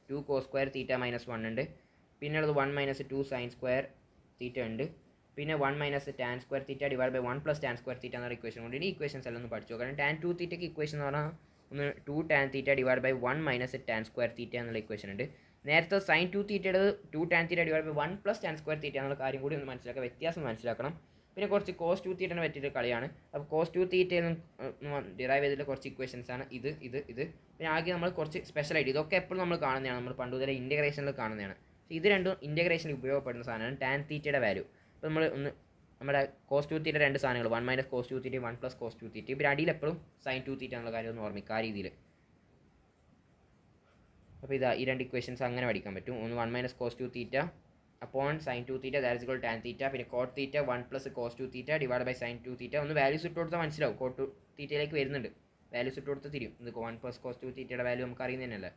2 cos square θ - 1 ഉണ്ട്. പിന്നെ ഉള്ളത് 1 - 2 sin square θ ഉണ്ട്. പിന്നെ 1 - tan square θ / 1 + tan square θ എന്നൊരു ഇക്വേഷൻ കൊണ്ട് ഈ ഇക്വേഷൻസ് എല്ലാം ഒന്ന് പഠിച്ചു നോക്കാം. tan 2 തീറ്റയ്ക്ക് ഇക്വേഷൻ എന്ന് പറഞ്ഞാൽ ഒന്ന് 2 tan θ / 1 - tan square θ എന്നുള്ള ഇക്വേഷൻ ഉണ്ട്. നേരത്തെ സൈൻ 2 തീറ്റയുടെ 2 tan θ / 1 + tan square θ എന്നുള്ള കാര്യം കൂടി ഒന്ന് മനസ്സിലാക്കുക, വ്യത്യാസം മനസ്സിലാക്കണം. പിന്നെ കുറച്ച് cos 2 തീറ്റനെ പറ്റിയിട്ട് കളിയാണ്. അപ്പോൾ cos 2 തീറ്റയിൽ ഡിറൈവ് ചെയ്തിട്ടുള്ള കുറച്ച് ഇക്വേഷൻസ് ആണ് ഇത്. പിന്നെ ആകെ നമ്മൾ കുറച്ച് സ്പെഷ്യലായിട്ട് ഇതൊക്കെ എപ്പോഴും നമ്മൾ കാണുന്നതാണ്, നമ്മൾ പണ്ട് മുതലേ ഇൻറ്റഗ്രേഷനിൽ കാണുന്നതാണ്. ഇത് രണ്ടും ഇൻറ്റഗ്രേഷനിൽ ഉപയോഗപ്പെടുന്ന സാധനമാണ്. ടാൻ തീറ്റയുടെ വാല്യൂ അപ്പോൾ നമ്മൾ ഒന്ന് നമ്മുടെ cos 2 തീറ്റ രണ്ട് സാധനങ്ങൾ 1 - cos 2 θ 1 + cos 2 θ. ഇപ്പോൾ അടിയിൽ എപ്പോഴും sin 2 θ എന്നുള്ള കാര്യം ഒന്ന് ഓർമ്മിക്കുക ആ രീതിയിൽ. അപ്പോൾ ഇതാ ഈ രണ്ട് ഇക്വേഷൻസ് അങ്ങനെ പഠിക്കാൻ പറ്റും. ഒന്ന് 1 - cos 2 θ upon sin 2 θ that is equal tan θ. പിന്നെ cot θ 1 + cos 2 θ / sin 2 θ. ഒന്ന് വാല്യൂസ് ഇട്ട് കൊടുത്താൽ മനസ്സിലാവും. cot 2 θയിലേക്ക് വരുന്നുണ്ട്, വാല്യൂസ് ഇട്ട് കൊടുത്ത് തിരിയും. ഇത് 1 + cos 2 θയുടെ വാല്യൂ നമുക്ക് അറിയുന്നതന്നെയല്ലേ.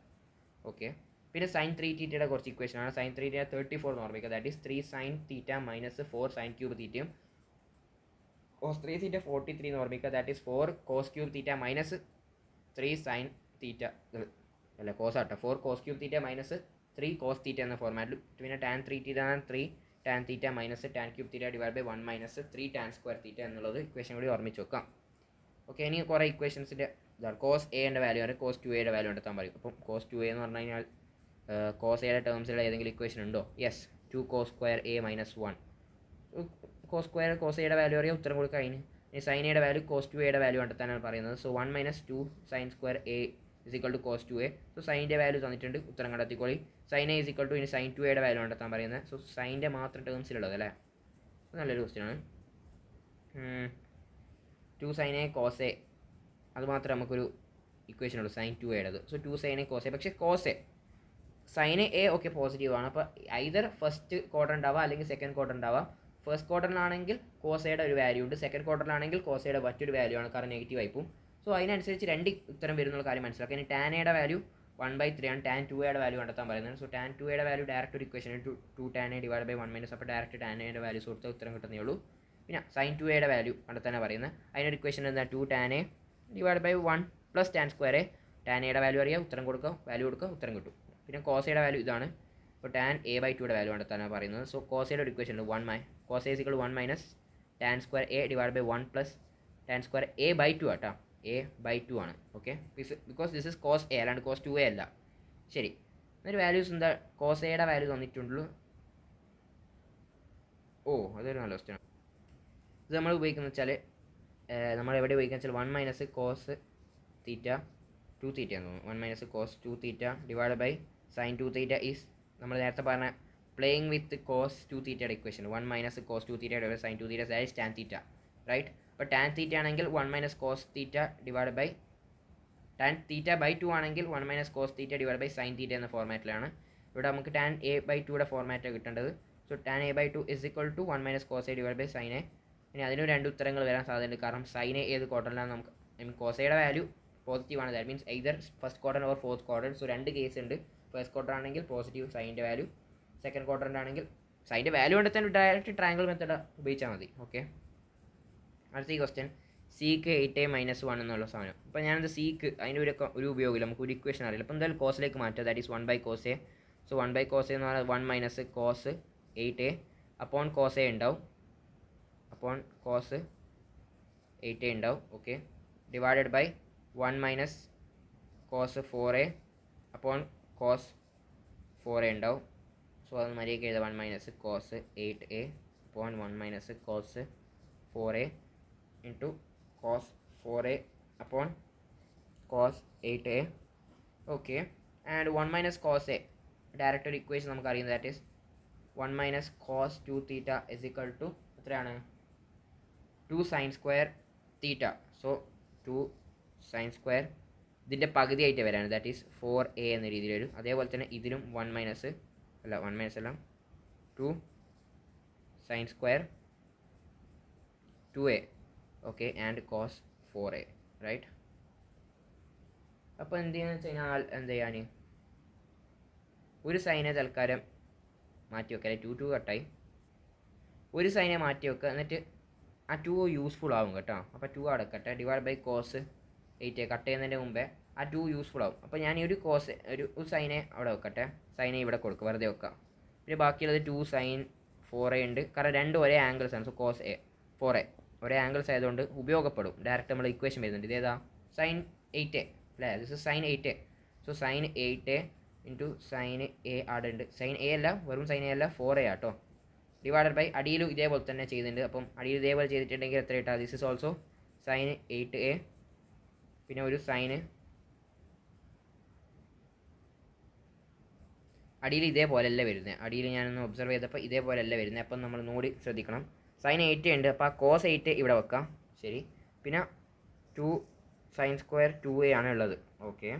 ഓക്കെ, പിന്നെ sin 3 θയുടെ കുറച്ച് ഇക്വേഷൻ ആണ്. sin 3 θ 34 എന്ന് ഓർമ്മിക്കുക. That is 3 sin θ - 4 sin cube θ. cos 3 θ 43 എന്ന് ഓർമ്മിക്കുക. That is 4 cos cube θ - 3 sin θ അല്ല cos ആട്ടോ. 4 cos cube θ - 3 cos θ എന്ന ഫോർമാറ്റിൽ. പിന്നെ tan 3 θ 3 tan θ - tan cube θ / 1 - 3 tan square θ എന്നുള്ളത് ഇക്വേഷൻ കൂടി ഓർമ്മിച്ച് വെക്കാം. ഓക്കെ, ഇനി കുറേ ഇക്വേഷൻസിൻ്റെ ഇതാണ്. cos a വാല്യൂ ആണ് cos 2a വാല്യൂ കണ്ടെത്താൻ പറയും. അപ്പം cos 2a എന്ന് പറഞ്ഞു കഴിഞ്ഞാൽ cos a ടേംസിലുള്ള ഏതെങ്കിലും ഇക്വേഷൻ ഉണ്ടോ? Yes, 2 cos square a - 1. cos square cos a value അറിയാം, ഉത്തരം കൊടുക്കുക അതിന്. ഇനി sin a value cos 2a value കണ്ടെത്താനാണ് പറയുന്നത്. So 1 - 2 sin square a = cos 2a. So സൈൻ്റെ വാല്യൂ തന്നിട്ടുണ്ട്, ഉത്തരം കണ്ടെത്തിക്കോളി. sin a = ഇനി sin 2a വാല്യൂ കണ്ടെത്താൻ പറയുന്നത്. സോ സൈൻ്റെ മാത്രം ടേംസിലുള്ളത് അല്ലേ, നല്ലൊരു ക്വസ്റ്റ്യൻ ആണ്. 2 sin a cos a അത് മാത്രമേ നമുക്കൊരു ഇക്വേഷൻ ഉള്ളൂ sin 2a. So 2 sin a cos a. പക്ഷേ cos a sin a okay positive ആണ്. അപ്പോൾ ഐദർ ഫസ്റ്റ് ക്വാർട്ടർ ഉണ്ടാവുക അല്ലെങ്കിൽ സെക്കൻഡ് ക്വാർട്ടർ ഉണ്ടാവുക. ഫസ്റ്റ് ക്വാർട്ടറിലാണെങ്കിൽ cos a ഒരു വാല്യൂ ഉണ്ട്, സെക്കൻഡ് ക്വാർട്ടറിലാണെങ്കിൽ cos a മറ്റൊരു വാല്യൂ ആണ്, കാരണം നെഗറ്റീവ് ആയിപ്പോൾ. സോ അതിനനുസരിച്ച് രണ്ട് ഉത്തരം വരുന്നുള്ള കാര്യം മനസ്സിലാക്കുക. ഇനി tan a വാല്യൂ 1/3 ആണ്, tan 2a വാല്യൂ കണ്ടെത്താൻ പറയുന്നത്. So tan 2a value direct ഒരു ഇക്വേഷൻ 2 tan a / 1 - അപ്പോൾ ഡയറക്റ്റ് tan a വാല്യൂസ് കൊടുത്താൽ ഉത്തരം കിട്ടുന്നേ ഉള്ളൂ. പിന്നെ sin 2a വാല്യൂ കണ്ടെത്താനാണ് പറയുന്നത്. അതിനൊരു ഇക്വേഷൻ എന്താ 2 tan a / 1 + tan square a. tan a value അറിയാം, ഉത്തരം കൊടുക്കുക, വാല്യൂ കൊടുക്കുക, ഉത്തരം കിട്ടും. പിന്നെ cos a വാല്യൂ ഇതാണ്. അപ്പോൾ tan a/2 വാല്യൂ കണ്ടെത്താനാണ് പറയുന്നത്. സോ cos a ഒരു ഇക്വേഷൻ ഉണ്ട്, cos a = 1 - tan square a / 1 + tan square a/2 ആട്ടോ. a/2 ആണ്. Okay, because this is cos a അല്ലാണ്ട് cos 2a അല്ല. ശരി, എന്നിട്ട് വാല്യൂസ് എന്താ കോസയുടെ വാല്യൂ തന്നിട്ടുള്ളൂ. ഓ അതൊരു നല്ല ക്വസ്റ്റ്യൻ. ഇത് നമ്മൾ ഉപയോഗിക്കുന്നത് വെച്ചാൽ നമ്മൾ എവിടെ ഉപയോഗിക്കുക വെച്ചാൽ 1 മൈനസ് കോസ് തീറ്റ 2 തീറ്റ എന്ന് തോന്നുന്നു. 1 minus cos 2 theta divide by sine 2 theta is നമ്മൾ നേരത്തെ പറഞ്ഞ പ്ലേയിങ് വിത്ത് കോസ് 2 തീറ്റയുടെ equation. 1 minus cos 2 theta divide sine 2 theta that is tan theta, right. അപ്പോൾ ടാൻ തീറ്റ ആണെങ്കിൽ 1 minus cos theta divide by tan theta by 2 ആണെങ്കിൽ 1 minus cos theta divide by sine theta എന്ന ഫോർമാറ്റിലാണ്. ഇവിടെ നമുക്ക് ടാൻ എ ബൈ 2യുടെ ഫോർമാറ്റാണ് കിട്ടേണ്ടത്. So tan a by 2 is equal to 1 minus cos a divide by sine a. ഇനി അതിന് രണ്ട് ഉത്തരങ്ങൾ വരാൻ സാധ്യതയുണ്ട്. കാരണം സൈൻ എ ഏത് ക്വാർട്ടറിലാണ് നമുക്ക് കോസയുടെ വാല്യൂ പോസിറ്റീവ് ആണ്. That means either first quarter or fourth quarter. So രണ്ട് കേസ് ഉണ്ട്. ഫസ്റ്റ് ക്വാർട്ടർ ആണെങ്കിൽ പോസിറ്റീവ് സൈൻ്റെ വാല്യൂ, സെക്കൻഡ് ക്വാർട്ടറിൻ്റെ ആണെങ്കിൽ സൈൻ്റെ വാല്യൂ കണ്ടെത്താൻ ഡയറക്റ്റ് ട്രയാങ്കിൾ മെത്തേഡ് ഉപയോഗിച്ചാൽ മതി. ഓക്കെ, അടുത്ത ഈ ക്വസ്റ്റ്യൻ സീക്ക് 8a-1 എന്നുള്ള സാധനം. അപ്പോൾ ഞാനത് സീക്ക് അതിൻ്റെ ഒരു ഉപയോഗമില്ല, നമുക്ക് ഒരു ഇക്വേഷൻ അറിയില്ല. അപ്പോൾ എന്തായാലും കോസിലേക്ക് മാറ്റുക. That is 1 by cos a. So 1 by cos എന്ന് പറഞ്ഞാൽ 1 minus cos 8a upon cos a ഉണ്ടാവും, അപ്പോൺ കോസ് 8a ഉണ്ടാവും. Okay, divided by 1 minus cos 4a upon cos 4a ഉണ്ടാവും. സോ അത് മര്യാദയ്ക്ക് എഴുതാം. 1 minus cos 8a upon 1 minus cos 4a into cos 4a upon cos 8a. Okay, and 1 minus cos a direct ഒരു ഇക്വേഷൻ നമുക്ക് അറിയുന്നത് that is 1 minus cos 2 theta is equal to എത്രയാണ് 2 sine square theta. So 2 sine square ഇതിൻ്റെ പകുതിയായിട്ട് വരാണ്, ദാറ്റ് ഈസ് 4a എന്ന രീതിയിൽ വരും. അതേപോലെ തന്നെ ഇതിലും 1 മൈനസ് അല്ല 2 sine square 2a. Okay, and cos 4a, right. അപ്പോൾ എന്ത് ചെയ്യുന്നത് വെച്ച് കഴിഞ്ഞാൽ എന്ത് ചെയ്യാൻ ഒരു സൈനെ തൽക്കാലം മാറ്റി വെക്കുക. 2 കട്ടായി, ഒരു സൈനെ മാറ്റി വെക്കുക. എന്നിട്ട് ആ 2 യൂസ്ഫുൾ ആവും കേട്ടോ. അപ്പോൾ 2 അടക്കട്ടെ. ഡിവൈഡ് ബൈ കോസ് 8 കട്ട് ചെയ്യുന്നതിൻ്റെ മുമ്പേ ആ 2 യൂസ്ഫുൾ ആവും. അപ്പോൾ ഞാൻ ഒരു കോസ് ഒരു സൈനെ അവിടെ വെക്കട്ടെ, സൈനെ ഇവിടെ കൊടുക്കുക, വെറുതെ വെക്കാം. പിന്നെ ബാക്കിയുള്ളത് 2 സൈൻ 4a ഉണ്ട്. കാരണം രണ്ടും ഒരേ ആംഗിൾസ് ആണ്. സോ കോസ് എ 4a ഒരേ ആംഗിൾസ് ആയതുകൊണ്ട് ഉപയോഗപ്പെടും. ഡയറക്റ്റ് നമ്മൾ ഇക്വേഷൻ വരുന്നുണ്ട്. ഇതേതാ സൈൻ 8a അല്ലേ, this is sine 8a. So sine 8a into sine a ആടെ ഉണ്ട്. സൈൻ എ അല്ല, വെറും സൈൻ എ അല്ല 4a ആട്ടോ. ഡിവൈഡഡ് ബൈ അടിയിലും ഇതേപോലെ തന്നെ ചെയ്യുന്നുണ്ട്. അപ്പം അടിയിൽ ഇതേപോലെ ചെയ്തിട്ടുണ്ടെങ്കിൽ എത്ര കിട്ടുക? This is also sine 8a. പിന്നെ ഒരു സൈന് അടിയിൽ ഇതേപോലെയല്ല വരുന്നത്. അടിയിൽ ഞാനൊന്ന് ഒബ്സർവ് ചെയ്തപ്പോൾ ഇതേപോലെയല്ല വരുന്നത്. അപ്പം നമ്മൾ നോടി ശ്രദ്ധിക്കണം. സൈൻ 8 ഉണ്ട്, അപ്പോൾ ആ കോസ് 8 ഇവിടെ വെക്കാം. ശരി, പിന്നെ 2 സൈൻ സ്ക്വയർ 2a ആണ് ഉള്ളത്. ഓക്കെ,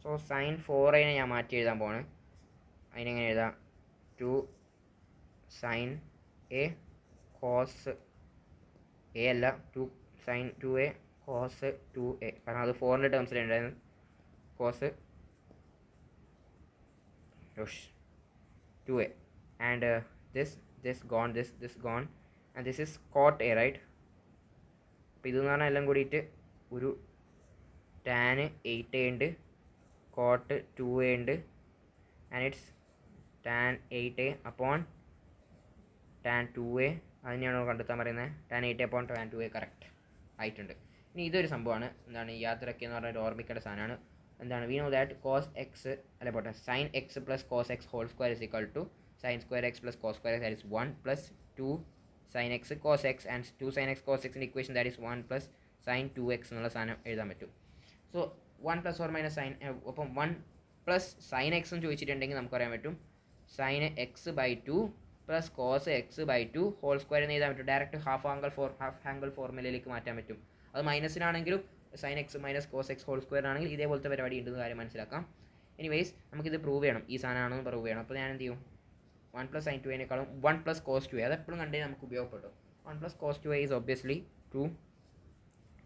സോ സൈൻ 4a ഞാൻ മാറ്റി എഴുതാൻ പോവാണ്. അതിനെങ്ങനെ എഴുതാം? 2 സൈൻ എ കോസ് എ അല്ല, 2 സൈൻ 2a കോസ് 2a. കാരണം അത് 4ൻ്റെ ടേംസിലുണ്ടായിരുന്നു. Cos 2a and this gone, this gone, and this is cot a, right? അപ്പോൾ ഇതെന്ന് പറഞ്ഞാൽ എല്ലാം കൂടിയിട്ട് ഒരു ടാൻ 8a ഉണ്ട്, കോട്ട് 2a ഉണ്ട്, and it's tan 8a upon tan 2a. അതിനെയാണോ കണ്ടെത്താൻ പറയുന്നത്? Tan 8a upon tan 2a correct ആയിട്ടുണ്ട്. ഇനി ഇതൊരു സംഭവമാണ്, എന്താണ് യാത്രയ്ക്ക് എന്ന് പറഞ്ഞാൽ ഓർമ്മിക്കേണ്ട സാധനമാണ്. എന്താണ്? We know that cos x അല്ലെ പോട്ടെ sine x plus cos x whole square is equal to sine square x plus cos square x, that is 1 plus 2 sine x cos x, and 2 sine x cos എക്സിൻ്റെ equation that is 1 plus sine 2x എന്നുള്ള സാധനം എഴുതാൻ പറ്റും. So 1 plus or minus sine, അപ്പം 1 പ്ലസ് സൈൻ എക്സ് എന്ന് ചോദിച്ചിട്ടുണ്ടെങ്കിൽ നമുക്ക് പറയാൻ പറ്റും sine x by 2 plus cos x by 2 whole square എന്ന് എഴുതാൻ പറ്റും. ഡയറക്റ്റ് ഹാഫ് ആംഗിൾ ഫോർമുലയിലേക്ക് മാറ്റാൻ പറ്റും. അത് മൈനസിനാണെങ്കിലും sine x minus cos x whole square ആണെങ്കിൽ ഇതേപോലത്തെ പരിപാടി ഉണ്ടെന്ന് കാര്യം മനസ്സിലാക്കാം. എനിവേസ് നമുക്കിത് പ്രൂവ് ചെയ്യണം, ഈ സാധനമാണെന്ന് പ്രൂവ് ചെയ്യണം. അപ്പോൾ ഞാൻ എന്ത് ചെയ്യും? 1 plus sine 2a 1 plus cos 2a അതെപ്പോഴും കണ്ടേ നമുക്ക് ഉപയോഗപ്പെടും. 1 plus cos 2a is obviously 2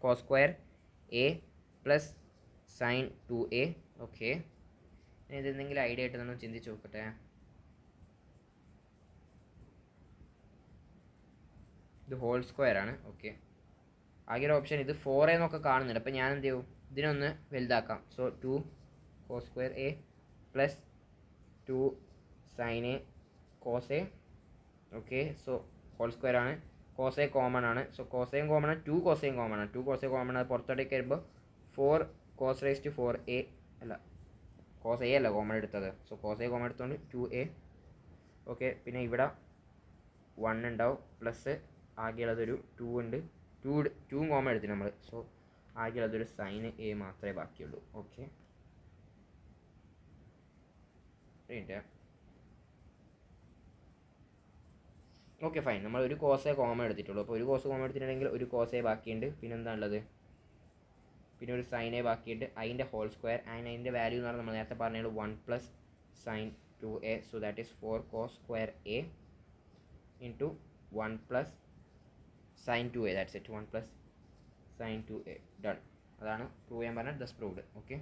cos square a plus sine 2a. Okay, ഇനി ഇതെന്തെങ്കിലും ഐഡിയ ആയിട്ട് നമ്മൾ ചിന്തിച്ച് നോക്കട്ടെ. ഇത് ഹോൾ സ്ക്വയർ ആണ്. ഓക്കെ, ആകെ ഒരു ഓപ്ഷൻ ഇത് 4a എന്നൊക്കെ കാണുന്നുണ്ട്. അപ്പോൾ ഞാൻ എന്ത് ചെയ്യും? ഇതിനൊന്ന് വലുതാക്കാം. So 2 cos square a plus 2 sine a cos a. Okay, so whole square ആണ്, കോസ് എ കോമൺ ആണ്. സോ കോസ് എയും കോമൺ ആണ്, 2 കോസ് എയും കോമൺ ആണ്. 2 കോസ് എ കോമൺ ആണ്, പുറത്തോട്ടേക്ക് വരുമ്പോൾ 4 കോസ് റേസ് ടു 4a അല്ല കോസ് എ അല്ല കോമൺ എടുത്തത്. സോ കോസ് എ കോമൺ എടുത്തുകൊണ്ട് 2a. ഓക്കെ, പിന്നെ ഇവിടെ 1 ഉണ്ടാവും പ്ലസ് ആകെയുള്ളതൊരു 2 ഉണ്ട്. 2 കോമൺ എടുത്തിട്ട് നമ്മൾ. സോ ആകെയുള്ളതൊരു സൈൻ എ മാത്രമേ ബാക്കിയുള്ളൂ. Okay, okay fine. നമ്മൾ ഒരു കോസേ കോമൺ എടുത്തിട്ടുള്ളൂ. അപ്പോൾ ഒരു കോസ് കോമൺ എടുത്തിട്ടുണ്ടെങ്കിൽ ഒരു കോസേ ബാക്കിയുണ്ട്. പിന്നെ എന്താ ഉള്ളത്? പിന്നെ ഒരു സൈൻ എ ബാക്കിയിട്ട് അതിൻ്റെ ഹോൾ സ്ക്വയർ. ആൻഡ് അതിൻ്റെ വാല്യൂ എന്ന് പറഞ്ഞാൽ നമ്മൾ നേരത്തെ പറഞ്ഞത് 1 plus sine 2a. So that is 4 cos square a into 1 plus sine 2a. That's it. 1 plus sine 2a. Done. അതാണ് പ്രൂവ് ചെയ്യാൻ പറഞ്ഞാൽ ദസ് പ്രൂവ്ഡ്. ഓക്കെ,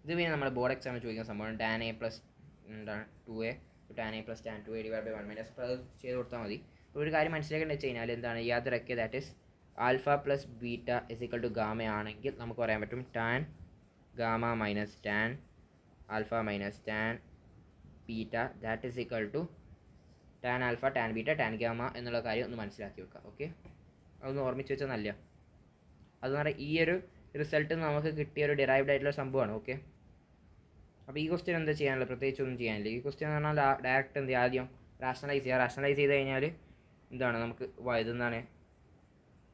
ഇത് പിന്നെ നമ്മുടെ ബോർഡ് എക്സാമിൽ ചോദിക്കുന്ന സംഭവമാണ്. ടാൻ എ പ്ലസ് എന്താണ് 2a tan a plus tan 2a divide by 1 minus. അപ്പോൾ അത് ചെയ്ത് കൊടുത്താൽ മതി. അപ്പോൾ ഒരു കാര്യം മനസ്സിലാക്കേണ്ടത് വെച്ച് കഴിഞ്ഞാൽ എന്താണ് യാതൊരൊക്കെ that is alpha plus beta is equal to gamma ആണെങ്കിൽ നമുക്ക് പറയാൻ പറ്റും tan gamma minus tan alpha minus tan beta that is equal to tan alpha tan beta tan gamma എന്നുള്ള കാര്യം ഒന്ന് മനസ്സിലാക്കി വെക്കുക. ഓക്കെ, അതൊന്ന് ഓർമ്മിച്ച് വെച്ചാൽ നല്ല. അതെന്ന് പറഞ്ഞാൽ ഈ ഒരു റിസൾട്ട് നമുക്ക് കിട്ടിയ ഒരു ഡിറൈവ്ഡ് ആയിട്ടുള്ള സംഭവമാണ്. ഓക്കെ, അപ്പോൾ ഈ ക്വസ്റ്റ്യൻ എന്താ ചെയ്യാനുള്ളത്? പ്രത്യേകിച്ച് ഒന്നും ചെയ്യാനില്ല. ഈ ക്വസ്റ്റ്യൻ എന്ന് പറഞ്ഞാൽ ഡയറക്റ്റ് എന്ത് ചെയ്യുക, ആദ്യം റാഷണലൈസ് ചെയ്യുക. റാഷണലൈസ് ചെയ്ത് കഴിഞ്ഞാൽ എന്താണ് നമുക്ക് ഇതെന്താണ്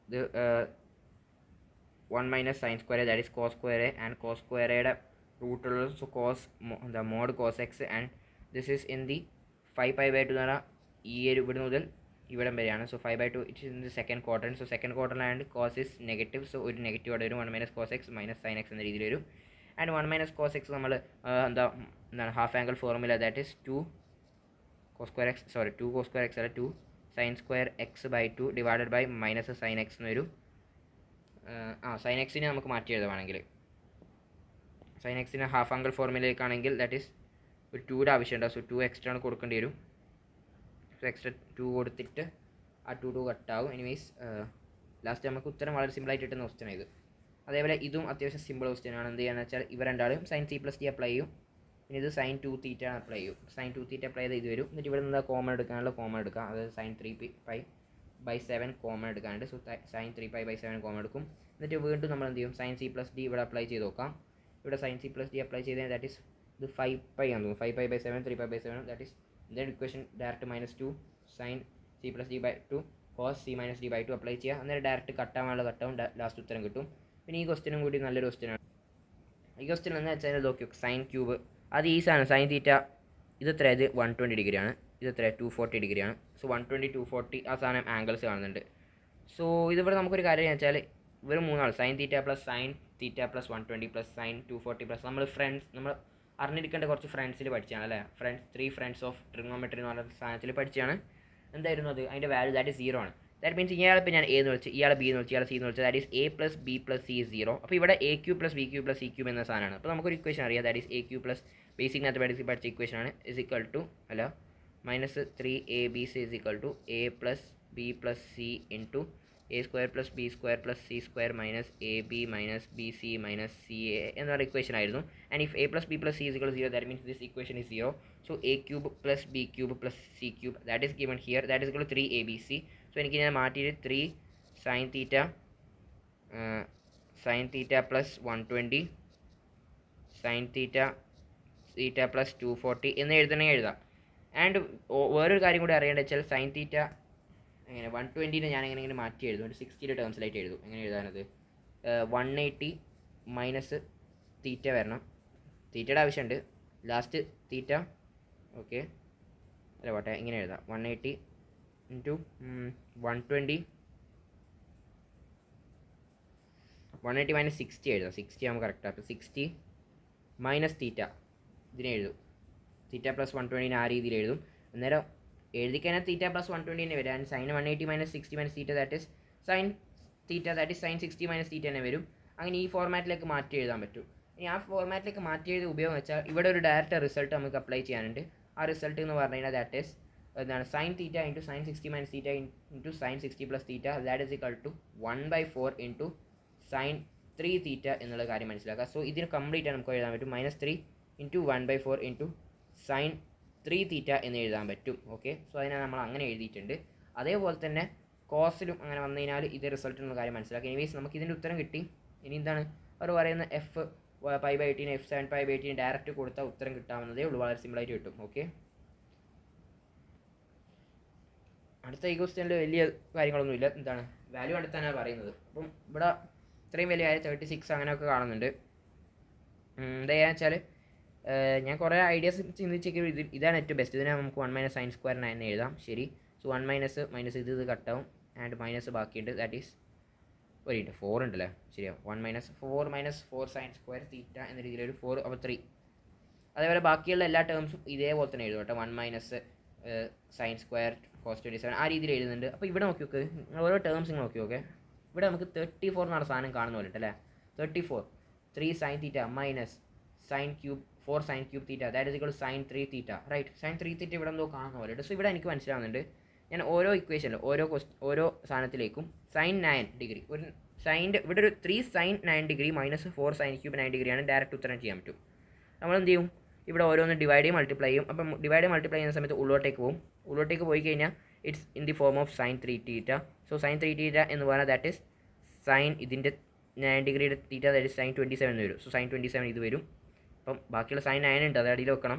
ഇത് 1 minus sine square that is cos square and cos സ്ക്വയറയുടെ റൂട്ടുള്ളത്. സോ കോസ് എന്താ mod cos x and this is in the 5π/2 എന്ന് പറഞ്ഞാൽ ഈ ഒരു ഇവിടെ മുതൽ ഇവിടെ വരെയാണ്. So 5/2 it's in the second quadrant. So second ക്വാഡ്രൻറ്റിലായതുകൊണ്ട് കോസ് ഇസ് നെഗറ്റീവ്. സോ ഒരു നെഗറ്റീവ് അവിടെ വരും. 1 minus cos x minus sine x എന്ന രീതിയിൽ വരും. ആൻഡ് 1 മൈനസ് കോസ് എക്സ് നമ്മൾ എന്താണ് half angle formula that is 2 cos square x അല്ല 2 sine square x by 2 divided by minus sine x എന്ന് വരും. സൈൻ എക്സിനെ നമുക്ക് മാറ്റി എഴുതുവാണെങ്കിൽ സൈൻ എക്സിന് ഹാഫ് ആംഗിൾ ഫോർമുലയിലേക്കാണെങ്കിൽ ദാറ്റ് ഈസ് ഒരു 2യുടെ ആവശ്യമുണ്ടാവും. സോ 2 എക്സ്ട്രാ ആണ് കൊടുക്കേണ്ടി വരും. സോ എക്സ്ട്രാ 2 കൊടുത്തിട്ട് ആ 2 കട്ടാവും. എനിവേസ് ലാസ്റ്റ് നമുക്ക് ഉത്തരം വളരെ സിമ്പിളായിട്ട് കിട്ടുന്ന ക്വസ്റ്റ്യൻ ഇത്. അതേപോലെ ഇതും അത്യാവശ്യം സിമ്പിൾ ക്വസ്റ്റ്യൻ ആണ്. എന്ത് ചെയ്യുകയെന്ന് വെച്ചാൽ ഇവ രണ്ടാളും sine c plus d apply ചെയ്യും. പിന്നെ ഇത് സൈൻ 2θ അപ്ലൈ ചെയ്യും. സൈൻ 2θ അപ്ലൈ ചെയ്ത് ഇത് വരും. എന്നിട്ട് ഇവിടെ നിന്ന് കോമൺ എടുക്കാനുള്ള കോമൺ എടുക്കുക. അതായത് സൈൻ 3π/7 കോമൺ എടുക്കാനുണ്ട്. സോ സൈൻ 3π/7 കോമൺ എടുക്കും. എന്നിട്ട് വീണ്ടും നമ്മൾ എന്ത് ചെയ്യും, സൈൻ സി പ്ലസ് ഡി ഇവിടെ അപ്ലൈ ചെയ്ത് നോക്കാം. ഇവിടെ sine c plus d apply ചെയ്ത് ദാറ്റ് ഈസ് ഇത് 5π ആണെന്ന് തോന്നുന്നു. 5π/7 3π/7 that is then equation direct -2 sine c plus d by 2 cos c minus d by 2 apply ചെയ്യുക. അന്നേരം ഡയറക്റ്റ് കട്ടാവാനുള്ള കട്ടാവും. ലാസ്റ്റ് ഉത്തരം കിട്ടും. പിന്നെ ഈ ക്വസ്റ്റ്യനും കൂടി നല്ലൊരു ക്വസ്റ്റ്യനാണ്. ഈ ക്വസ്റ്റ്യൻ എന്ന് വെച്ചാൽ നോക്കി സൈൻ ക്യൂബ് അത് ഈസാണ്. സൈൻ തീറ്റ ഇത് എത്ര, ഇത് 120 ഡിഗ്രിയാണ്. ഇത് എത്ര 240 ഡിഗ്രിയാണ്. സോ 120 240 ആ സാധനം ആംഗിൾസ് കാണുന്നുണ്ട്. സോ ഇതിവിടെ നമുക്കൊരു കാര്യം വെച്ചാൽ ഇവർ മൂന്നാൾ sign theta plus sine theta plus 120 plus sine 240 plus നമ്മൾ അറിഞ്ഞിരിക്കേണ്ട കുറച്ച് ഫ്രണ്ട്സിൽ പഠിച്ചാണ് അല്ലേ. ത്രീ ഫ്രണ്ട്സ് ഓഫ് ട്രിഗണോമെട്രി എന്ന് പറഞ്ഞ സാധനത്തിൽ പഠിച്ചാണ്. എന്തായിരുന്നു അത്? അതിൻ്റെ വാല്യൂ ദാറ്റ് ഈസ് 0 ആണ്. ദാറ്റ് മീൻസ് ഇയാളെ ഇപ്പോൾ ഞാൻ എ എന്ന് വിളിച്ച്, ഇയാളെ ബി എന്ന് വിളിച്ച്, ഇയാളെ സി എന്ന് വിളിച്ച്, that is a plus b plus c is 0. അപ്പോൾ ഇവിടെ a cube plus b cube plus c cube എന്ന സാധനമാണ്. അപ്പോൾ നമുക്കൊരു ഇക്വേഷൻ അറിയാം. That is a cube plus basic mathematics പഠിച്ച ഇക്വേഷനാണ് is equal to -3abc is equal to a plus b plus c into a square plus b square plus c square minus ab minus bc minus ca എന്നൊരു ഇക്വേഷൻ ആയിരുന്നു. And if a plus b plus c is equal to 0 that means this equation is 0. So a cube plus b cube plus c cube that is given here that is equal to 3abc. So എനിക്ക് ഞാൻ മാറ്റിയിട്ട് 3 sin theta plus 120 sin theta plus 240 എന്ന് എഴുതണമെങ്കിൽ എഴുതാം. ആൻഡ് വേറൊരു കാര്യം കൂടി അറിയേണ്ടത് വെച്ചാൽ സൈൻ തീറ്റ എങ്ങനെ 120 ഞാൻ എങ്ങനെ മാറ്റി എഴുതും, ഒരു 60 ടേംസിലായിട്ട് എഴുതും. എങ്ങനെ എഴുതാനത് 180 മൈനസ് തീറ്റ വരണം. തീറ്റയുടെ ആവശ്യമുണ്ട് ലാസ്റ്റ് തീറ്റ. ഓക്കെ അല്ല പോട്ടെ, ഇങ്ങനെ എഴുതാം 180 ഇൻറ്റു 120 മൈനസ് 60 എഴുതാം. 60 ആകുമ്പോൾ കറക്റ്റ്. അപ്പോൾ 60 മൈനസ് തീറ്റ ഇതിനെ എഴുതും. തീറ്റ പ്ലസ് 120 ആ രീതിയിൽ എഴുതും. അന്നേരം എഴുതിക്കഴിഞ്ഞാൽ തീറ്റ പ്ലസ് 120 തന്നെ വരും. And sine 180 minus 60 minus theta that is sine theta that is sine 60 minus theta തന്നെ വരും. അങ്ങനെ ഈ ഫോർമാറ്റിലേക്ക് മാറ്റി എഴുതാൻ പറ്റും. ഇനി ആ ഫോർമാറ്റിലേക്ക് മാറ്റി എഴുതി ഉപയോഗം വെച്ചാൽ ഇവിടെ ഒരു ഡയറക്റ്റ് റിസൾട്ട് നമുക്ക് അപ്ലൈ ചെയ്യാനുണ്ട്. ആ റിസൾട്ട് എന്ന് പറഞ്ഞു കഴിഞ്ഞാൽ ദാറ്റ് ഇസ് എന്താണ് sine theta into sine 60 minus theta into sine 60 plus theta that is equal to 1/4 into sine 3 theta എന്നുള്ള കാര്യം മനസ്സിലാക്കുക. സോ ഇതിന് കംപ്ലീറ്റ് നമുക്ക് എഴുതാൻ പറ്റും -3 ഇൻറ്റു 1/4 ഇൻറ്റു സൈൻ 3 തീറ്റ എന്ന് എഴുതാൻ പറ്റും. ഓക്കെ, സോ അതിനെ നമ്മൾ അങ്ങനെ എഴുതിയിട്ടുണ്ട്. അതേപോലെ തന്നെ കോസിലും അങ്ങനെ വന്നു കഴിഞ്ഞാൽ ഇത് റിസൾട്ട് എന്നുള്ള കാര്യം മനസ്സിലാക്കി. എനിവേസ് നമുക്ക് ഇതിൻ്റെ ഉത്തരം കിട്ടി. ഇനി എന്താണ് അവർ പറയുന്ന π/18 f7 π/18 ഡയറക്റ്റ് കൊടുത്താൽ ഉത്തരം കിട്ടാവുന്നതേ ഉള്ളൂ. വളരെ സിമ്പിളായിട്ട് കിട്ടും. ഓക്കെ, അടുത്ത ഈ ക്വസ്റ്റ്യനിൽ വലിയ കാര്യങ്ങളൊന്നുമില്ല. എന്താണ് വാല്യൂ കണ്ടെത്താനാണ് പറയുന്നത്. അപ്പം ഇവിടെ ഇത്രയും വലിയ കാര്യം 36 അങ്ങനെയൊക്കെ കാണുന്നുണ്ട്. എന്താ ചെയ്യുക വെച്ചാൽ ഞാൻ കുറേ ഐഡിയാസ് ചിന്തിച്ചെങ്കിൽ ഇതാണ് ഏറ്റവും ബെസ്റ്റ്. ഇതിനെ നമുക്ക് 1 - sin² 9 എഴുതാം. ശരി, സോ 1 മൈനസ് ഇത് കട്ടാവും ആൻഡ് മൈനസ് ബാക്കിയുണ്ട്. ദാറ്റ് ഈസ് ഒരു 4 ഉണ്ടല്ലേ, ശരിയാവും. 1 - 4 sin² തീറ്റ എന്ന രീതിയിൽ ഒരു 4 അപ്പോൾ 3. അതേപോലെ ബാക്കിയുള്ള എല്ലാ ടേംസും ഇതേപോലെ തന്നെ എഴുതും കേട്ടോ. 1 - sin² cos 27 ആ രീതിയിൽ എഴുതുന്നുണ്ട്. അപ്പോൾ ഇവിടെ നോക്കി നോക്ക്, ഓരോ ടേംസ് നോക്കി നോക്കെ. ഇവിടെ നമുക്ക് 34 എന്നുള്ള സാധനം കാണുന്ന പോലെ ഉണ്ടല്ലേ. 34 3 sin theta minus sin cube 4 sin cube theta that is equal to sin 3 theta. Right, sin 3 theta ഇവിടെ എന്തോ കാണുന്ന പോലെ ഉണ്ട്. സോ ഇവിടെ എനിക്ക് മനസ്സിലാവുന്നുണ്ട്, ഞാൻ ഓരോ ഇക്വേഷനിലും ഓരോ സാധനത്തിലേക്കും sin 9 ഡിഗ്രി ഒരു സൈൻ്റെ ഇവിടെ ഒരു 3 sin 9 degree minus 4 sin cube 9 ഡിഗ്രിയാണ് ഡയറക്റ്റ് ഉത്തരം ചെയ്യാൻ പറ്റും. നമ്മൾ എന്ത് ചെയ്യും, ഇവിടെ ഓരോന്ന് ഡിവൈഡ് ചെയ്യും മൾട്ടിപ്ലൈ ചെയ്യും. അപ്പം ഡിവൈഡ് മൾട്ടിപ്ലൈ ചെയ്യുന്ന സമയത്ത് ഉള്ളോട്ടേക്ക് പോകും. ഉള്ളോട്ടേക്ക് പോയി കഴിഞ്ഞാൽ it's in the form of sin 3 theta. So sin 3 തീറ്റ എന്ന് പറഞ്ഞാൽ ദാറ്റ് ഈസ് സൈൻ ഇതിൻ്റെ 9 ഡിഗ്രിയുടെ തീറ്റ ദാറ്റ് ഈസ് sin 27 എന്ന് വരും. സോ sin 27 ഇത് വരും. അപ്പം ബാക്കിയുള്ള sin 9 ഉണ്ട്, അത് അടിയിൽ വെക്കണം.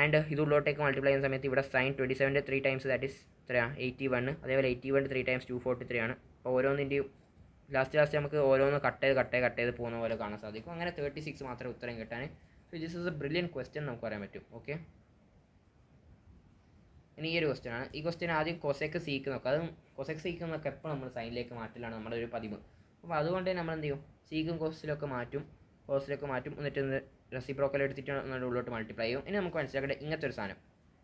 ആൻഡ് ഇത് ഉള്ളോട്ടേക്ക് മൾട്ടിപ്ലൈ ചെയ്യുന്ന സമയത്ത് ഇവിടെ sin 27 3 ടൈംസ് ദാറ്റ് ഈസ് എത്രയാണ് 81. അതേപോലെ 81 3 ടൈംസ് 243 ആണ്. അപ്പോൾ ഓരോന്നിൻ്റെയും ലാസ്റ്റ് നമുക്ക് ഓരോന്ന് കട്ട് ചെയ്ത് പോകുന്ന പോലെ കാണാൻ സാധിക്കും. അങ്ങനെ 36 മാത്രമേ ഉത്തരം കിട്ടാൻ. So this is A brilliant question നമുക്ക് പറയാൻ പറ്റും. ഓക്കെ, ഇനി ഈ ഒരു ക്വസ്റ്റ്യൻ ആണ്. ഈ ക്വസ്റ്റ്യൻ ആദ്യം കൊസെക്ക് സീക്ക് നോക്കുക. അതും കൊസെക്ക് സീക്ക് എന്നൊക്കെ എപ്പോൾ നമ്മൾ സൈനിലേക്ക് മാറ്റലാണ് നമ്മുടെ ഒരു പതിവ്. അപ്പോൾ അതുകൊണ്ട് നമ്മൾ എന്ത് ചെയ്യും, സീക്കും കോസിലൊക്കെ മാറ്റും എന്നിട്ട് റെസിപ്രോക്കൽ എടുത്തിട്ട് ഉള്ളോട്ട് മൾട്ടിപ്ലൈ ചെയ്യും. ഇനി നമുക്ക് മനസ്സിലാക്കേണ്ട ഇങ്ങനത്തെ ഒരു സാധനം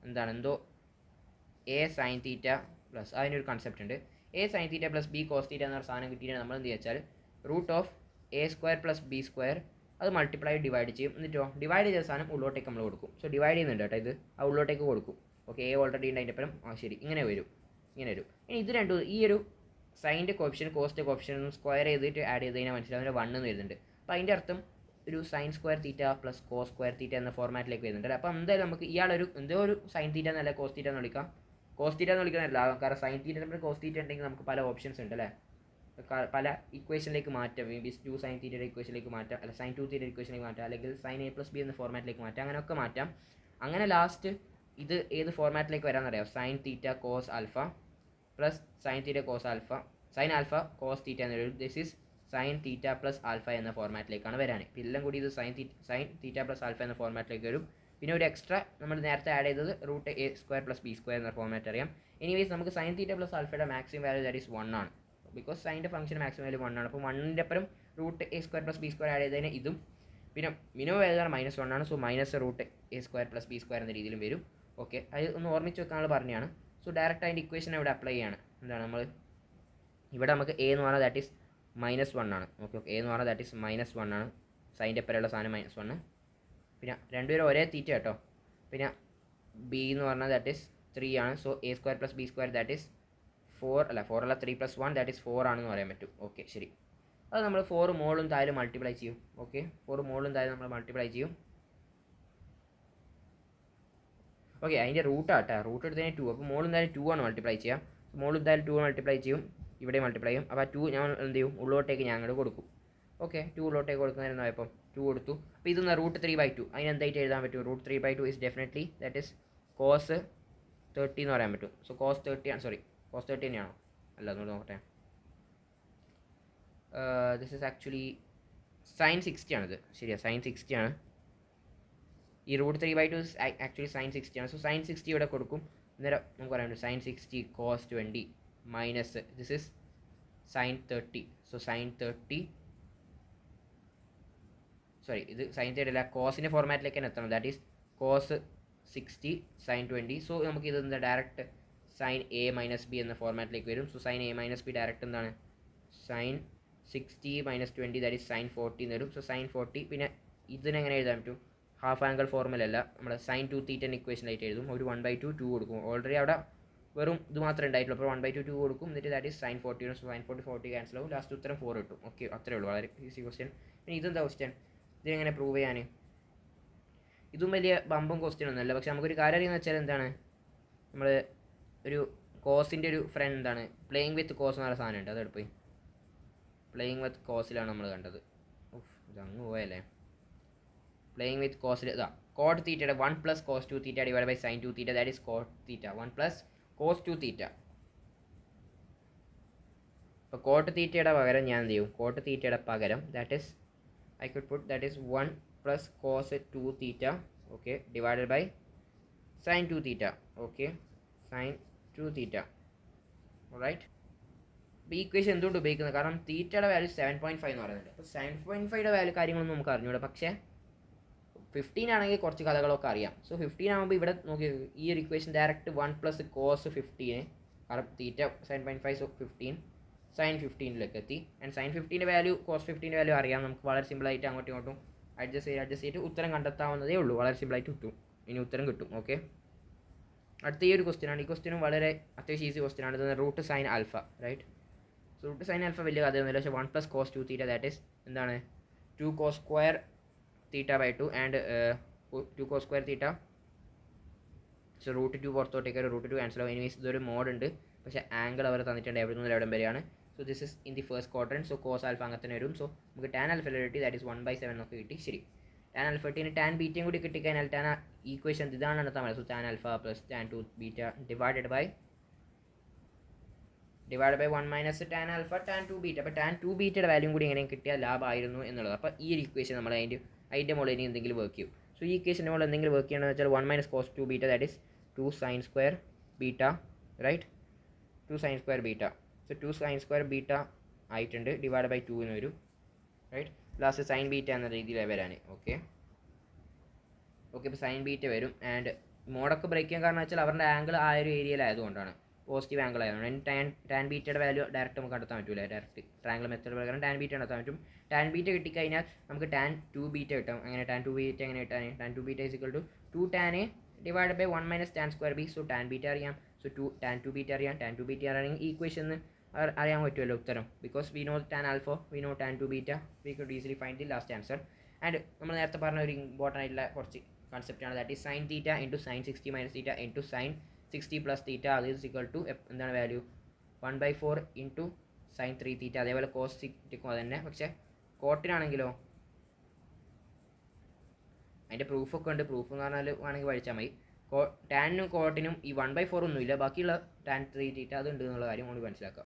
എന്താണ്, എന്തോ എ സൈൻ തീറ്റ പ്ലസ് അതിനൊരു കൺസെപ്റ്റ് ഉണ്ട്. A sine theta plus b cos theta എന്നൊരു സാധനം കിട്ടിയിട്ട് നമ്മൾ എന്ത് വെച്ചാൽ √(a² + b²) അത് മൾട്ടിപ്ലൈ ഡിവൈഡ് ചെയ്യും. എന്നിട്ടോ ഡിവൈഡ് ചെയ്ത സാധനം ഉള്ളോട്ടേക്ക് നമ്മൾ കൊടുക്കും. സോ ഡിവൈഡ് ചെയ്യുന്നുണ്ട് കേട്ടോ, ഇത് ആ ഉള്ളോട്ടേക്ക് കൊടുക്കും. ഓക്കെ, എ ഓൾറെഡി ഉണ്ട്, അതിൻ്റെ അപ്പുറം ശരി ഇങ്ങനെ വരും. ഇനി ഇത് രണ്ടും ഈ ഒരു സൈൻ്റെ കോഫിഷ്യൻ കോസ്റ്റ് കോഫിഷ്യൻ സ്ക്വയർ ചെയ്തിട്ട് ആഡ് ചെയ്ത് കഴിഞ്ഞാൽ മനസ്സിലാവുന്ന 1 എന്ന് വരുന്നുണ്ട്. അപ്പോൾ അതിൻ്റെ അർത്ഥം ഒരു sin² തീറ്റ പ്ലസ് cos² തീറ്റ എന്ന ഫോർമാറ്റിലേക്ക് വരുന്നുണ്ട്. അപ്പോൾ എന്തായാലും നമുക്ക് ഇയാളൊരു എന്തോ ഒരു sin തീറ്റ എന്നല്ല കോസ് തീറ്റ എന്ന് വിളിക്കാം. കോസ് തീറ്റ എന്ന് വിളിക്കാനല്ല, കാരണം sin തീറ്റ നമ്മൾ കോസ് തീറ്റ ഉണ്ടെങ്കിൽ നമുക്ക് പല ഓപ്ഷൻസ് ഉണ്ട് അല്ലേ, പല ഇക്വേഷനിലേക്ക് മാറ്റാം. മേ ബി 2 sin തീറ്റയുടെ ഇക്വേഷനിലേക്ക് മാറ്റാം, അല്ല sin 2 തീറ്റയുടെ ഇക്വേഷനിലേക്ക് മാറ്റാം, അല്ലെങ്കിൽ sin a + b എന്ന ഫോർമാറ്റിലേക്ക് മാറ്റാം. അങ്ങനെയൊക്കെ മാറ്റാം. അങ്ങനെ ലാസ്റ്റ് ഇത് ഏത് ഫോർമാറ്റിലേക്ക് വരാമെന്നറിയാം, sin theta cos alpha plus sin theta cos alpha sin alpha cos theta എന്ന് വരും. This is sin theta plus alpha എന്ന ഫോർമാറ്റിലേക്കാണ് വരാൻ. എല്ലാം കൂടി ഇത് sin തീറ്റ പ്ലസ് ആൽഫ എന്ന ഫോർമാറ്റിലേക്ക് വരും. പിന്നെ ഒരു എക്സ്ട്രാ നമ്മൾ നേരത്തെ ആഡ് ചെയ്തത് √(a² + b² എന്ന ഫോർമാറ്റ് അറിയാം. എനിവേസ് നമുക്ക് sin തീറ്റ പ്ലസ് ആൽഫയുടെ മാക്സിമം വാല്യൂ ദാറ്റ് ഈസ് 1 ആണ്. ബിക്കോസ് സൈൻ്റെ ഫംഗ്ഷൻ മാക്സിമം വാല്യൂ 1 ആണ്. അപ്പോൾ 1ൻ്റെ അപ്പുറം √(a² + b² ആഡ് ചെയ്തതിന് ഇതും പിന്നെ മിനിമം വാല്യൂ -1 ആണ്. സോ -√(a² + b² എന്ന രീതിയിലും വരും. ഓക്കെ, അത് ഒന്ന് ഓർമ്മിച്ച് വെക്കാനുള്ള പറഞ്ഞതാണ്. സോ ഡയറക്റ്റ് അതിൻ്റെ ഇക്വേഷൻ ഇവിടെ അപ്ലൈ ചെയ്യാണ്. എന്താണ് നമ്മൾ ഇവിടെ നമുക്ക് എ എന്ന് പറഞ്ഞാൽ ദാറ്റ് ഈസ് -1 ആണ്. ഓക്കെ, എ എന്ന് പറഞ്ഞാൽ ദാറ്റ് ഈസ് -1 ആണ്. സൈൻ്റെ അപ്പുറമുള്ള സാധനം -1. പിന്നെ രണ്ടുപേരും ഒരേ തീറ്റ കേട്ടോ. പിന്നെ ബി എന്ന് പറഞ്ഞാൽ ദാറ്റ് ഈസ് 3 ആണ്. So a² + b² that is 4 അല്ല 3 + 1 ദാറ്റ് ഈസ് 4 ആണെന്ന് പറയാൻ പറ്റും. ഓക്കെ, ശരി. അത് നമ്മൾ 4 മോളും താഴെ മൾട്ടിപ്ലൈ ചെയ്യും. ഓക്കെ, 4 മോളും താഴെ നമ്മൾ മൾട്ടിപ്ലൈ ചെയ്യും. ഓക്കെ, അതിൻ്റെ റൂട്ടാട്ടോ, റൂട്ട് എടുത്തതിന് 2. അപ്പോൾ മോളും താഴെ 2 ആണ് മൾട്ടിപ്ലൈ ചെയ്യാം. മോളും താഴെ 2 മൾട്ടിപ്ലൈ ചെയ്യും, ഇവിടെ മൾട്ടിപ്ലൈ ചെയ്യും. അപ്പോൾ 2 ഞാൻ എന്ത് ചെയ്യും, ഉള്ളോട്ടേക്ക് ഞാൻ അങ്ങോട്ട് കൊടുക്കും. ഓക്കെ, 2 ഉള്ളോട്ടേക്ക് കൊടുക്കുന്നതിന് ഇപ്പം 2 കൊടുത്തു. അപ്പോൾ ഇതൊന്ന് √3/2 അതിന് എന്തായിട്ട് എഴുതാൻ പറ്റും, √3/2 is definitely that is cos 30 എന്ന് പറയാൻ പറ്റും. സോ cos 30 ആണ്, സോറി cos 30 തന്നെയാണോ, അല്ല എന്നോട് നോക്കട്ടെ. ദിസ് ഈസ് ആക്ച്വലി sin 60 ആണിത്. ശരിയാ, sin 60 ആണ്. ഈ √3/2 ആക്ച്വലി sin 60 ആണ്. സോ sin 60 ഇവിടെ കൊടുക്കും. അന്നേരം നമുക്ക് പറയാൻ പറ്റും sin 60 cos 20 minus this is sin 30. So sin 30 sorry ഇത് sin 30 അല്ല, കോസിൻ്റെ ഫോർമാറ്റിലേക്ക് തന്നെ എത്തണം. That is cos 60 sin 20. So നമുക്ക് ഇത് എന്താ ഡയറക്റ്റ് sin a - b എന്ന ഫോർമാറ്റിലേക്ക് വരും. So sin a - b direct എന്താണ് sin 60 - 20 ദാറ്റ് ഈസ് sin 40 എന്ന് വരും. സോ sin 40 പിന്നെ ഇതിനെങ്ങനെ എഴുതാൻ പറ്റും, ഹാഫ് ആംഗിൾ ഫോർമുല അല്ല, നമ്മുടെ sin 2 തീറ്റൻ്റെ ഇക്വേഷനായിട്ട് എഴുതും. ഒരു 1/2 2 കൊടുക്കും. ഓൾറെഡി അവിടെ വെറും ഇത് മാത്രമേ ഉണ്ടായിട്ടുള്ളൂ. അപ്പോൾ 1/2 2 കൊടുക്കും. എന്നിട്ട് that is sin 40. sin 40 cancel ആവും. ലാസ്റ്റ് ഉത്തരം 4 കിട്ടും. ഓക്കെ, അത്രേ ഉള്ളൂ, വളരെ ഈസി ക്വസ്റ്റ്യൻ. പിന്നെ ഇതെന്താ ക്വസ്റ്റ്യൻ, ഇതിനെങ്ങനെ പ്രൂവ് ചെയ്യാൻ, ഇതും വലിയ ബമ്പും ക്വസ്റ്റ്യൻ ഒന്നുമല്ല. പക്ഷെ നമുക്കൊരു കാര്യം അറിയുന്നത് വെച്ചാൽ എന്താണ്, നമ്മൾ ഒരു കോസിൻ്റെ ഒരു ഫ്രണ്ട് എന്താണ് പ്ലേയിങ് വിത്ത് കോസ് എന്ന് പറയുന്ന സാധനം ഉണ്ട്. അതെടുത്ത് പോയി പ്ലേയിങ് വിത്ത് കോസിലാണ് നമ്മൾ കണ്ടത്. ഇത് അങ്ങ് പോയല്ലേ. പ്ലേയിങ് വിത്ത് കോസ് ഇതാ കോട്ട് തീറ്റയുടെ 1 plus cos 2 theta divide by sine 2 theta that is cot theta 1 plus cos 2 theta. അപ്പോൾ കോട്ട് തീറ്റയുടെ പകരം ഞാൻ എന്ത് ചെയ്യും, കോട്ട് തീറ്റയുടെ പകരം that is I could put that is 1 plus cos 2 theta okay divided by sine 2 theta okay sine 2 theta right. അപ്പോൾ ഈ ഇക്വേഷൻ എന്തുകൊണ്ട് ഉപയോഗിക്കുന്നത്, കാരണം തീറ്റയുടെ വാല്യൂ 7.5 എന്ന് പറയുന്നുണ്ട്. അപ്പോൾ 7.5യുടെ വാല്യൂ കാര്യങ്ങളൊന്നും നമുക്ക് അറിഞ്ഞൂടാ, പക്ഷേ 15 ആണെങ്കിൽ കുറച്ച് കഥകളൊക്കെ അറിയാം. സോ 15 ആകുമ്പോൾ ഇവിടെ നോക്കി ഈ ഒരു ഇക്വേഷൻ ഡയറക്റ്റ് 1 പ്ലസ് കോസ് 15 കാരണം തീറ്റ 7.5 സോ 15 സൈൻ 15ലേക്ക് എത്തി. ആൻഡ് സൈൻ 15ൻ്റെ വാല്യൂ കോസ് 15ൻ്റെ വാല്യൂ അറിയാം, നമുക്ക് വളരെ സിമ്പിളായിട്ട് അങ്ങോട്ടും ഇങ്ങോട്ടും അഡ്ജസ്റ്റ് ചെയ്തിട്ട് ഉത്തരം കണ്ടെത്താവുന്നതേ ഉള്ളൂ. വളരെ സിമ്പിളായിട്ട് കിട്ടും, ഇനി ഉത്തരം കിട്ടും. ഓക്കെ, അടുത്ത ഈ ഒരു ക്വസ്റ്റ്യനാണ്. ഈ ക്വസ്റ്റ്യനും വളരെ അത്യാവശ്യം ഈസി ക്വസ്റ്റ്യനാണ്. ഇത് root sine alpha right. So root sine alpha വലിയ കഥയൊന്നുമില്ല, പക്ഷേ 1 plus cos 2 theta that is എന്താണ് 2 cos square theta by 2 and 2 cos square theta. So root 2 പുറത്തോട്ടേക്ക് ഒരു റൂട്ട് 2 ക്യാൻസൽ ആവും. എനിവേസ് ഇതൊരു മോഡ് ഉണ്ട്, പക്ഷേ ആംഗിൾ അവർ തന്നിട്ടുണ്ട് എവിടെ നിന്ന് എവിടം വരെയാണ്. So this is in the first quadrant. So cos alpha അങ്ങനെ തന്നെ വരും. സോ നമുക്ക് ടാൻ ആൽഫ കിട്ടി ദാറ്റ് ഈസ് 1/7 എന്നൊക്കെ കിട്ടി. ശരി, ടാൻ ആൽഫ കിട്ടി. ടാൻ ബീറ്റയും കൂടി കിട്ടിക്കഴിഞ്ഞാൽ ടാൻ ഈക്വേഷൻ ഇതാണ് നടത്താൻ പറ്റും. So tan alpha plus tan 2 beta divided by 1 minus tan alpha tan 2 beta. അപ്പോൾ ടാൻ 2 ബീറ്റയുടെ വാല്യൂ കൂടി എങ്ങനെ കിട്ടിയാൽ ലാഭമായിരുന്നു എന്നുള്ളത്. അപ്പോൾ ഈ ഒരു ഇക്വേഷൻ നമ്മൾ അതിൻ്റെ മുകളിൽ ഇനി എന്തെങ്കിലും വർക്ക് ചെയ്യും. സോ ഈ ഇക്വേഷൻ്റെ മുകളിൽ എന്തെങ്കിലും വർക്ക് ചെയ്യണമെന്ന് വെച്ചാൽ 1 minus cos 2 beta that is 2 sine square beta right. 2 sine square beta. So 2 sine square beta ആയിട്ടുണ്ട് ഡിവൈഡ് ബൈ 2 എന്ന് വരും റൈറ്റ്. ലാസ്റ്റ് സൈൻ ബീറ്റ എന്ന രീതിയിൽ വരാൻ. ഓക്കെ ഇപ്പോൾ സൈൻ ബീറ്റ വരും. ആൻഡ് മോഡൊക്കെ ബ്രേക്ക് ചെയ്യാൻ കാരണം വെച്ചാൽ അവരുടെ ആംഗിൾ ആ ഒരു ഏരിയയിലായതുകൊണ്ടാണ്, പോസിറ്റീവ് ആംഗിൾ ആയതുകൊണ്ട്. ടാൻ ബീറ്റയുടെ വാല്യൂ ഡയറക്റ്റ് നമുക്ക് കണ്ടെത്താൻ പറ്റില്ല. ഡയറക്റ്റ് ട്രയാംഗിൾ മെത്തേഡ് പ്രകാരം ടാൻ ബീറ്റ കണ്ടെത്താൻ പറ്റും. ടാൻ ബീറ്റ കിട്ടിക്കഴിഞ്ഞാൽ നമുക്ക് ടാൻ 2 ബീറ്റ കിട്ടും. അങ്ങനെ ടാൻ 2 ബീറ്റ എങ്ങനെ കിട്ടാൻ, tan 2 beta is equal to 2 tan a divide by 1 minus tan square b. So tan beta അറിയാം. സോ ടാൻ 2 ബീറ്റ അറിയാം. ടാൻ 2 ബീറ്റ അറിയാമെങ്കിൽ ഈ ഇക്വേഷൻ അറിയാൻ പറ്റുമല്ലോ ഉത്തരം. Because we know tan alpha, we know tan 2 beta, we could easily find the last answer. And നമ്മൾ നേരത്തെ പറഞ്ഞ ഒരു ഇമ്പോർട്ടൻ്റ് ആയിട്ടുള്ള കുറച്ച് കൺസെപ്റ്റാണ് that is sine theta into sine 60 minus theta into sine 60 plus തീറ്റ അത് ഈസ് ഇക്വൽ ടു എന്താണ് വാല്യൂ 1/4 ഇൻറ്റു സൈൻ 3 തീറ്റ. അതേപോലെ കോസ് തീറ്റയ്ക്കും അത് തന്നെ. പക്ഷേ കോട്ടിനാണെങ്കിലോ അതിൻ്റെ പ്രൂഫൊക്കെ ഉണ്ട്. പ്രൂഫ് എന്ന് പറഞ്ഞാൽ വേണമെങ്കിൽ പഠിച്ചാൽ മതി. ടാനും കോട്ടിനും ഈ 1/4 ഒന്നുമില്ല, ബാക്കിയുള്ള ടാൻ 3 തീറ്റ അത് ഉണ്ട് എന്നുള്ള കാര്യം കൂടി മനസ്സിലാക്കാം.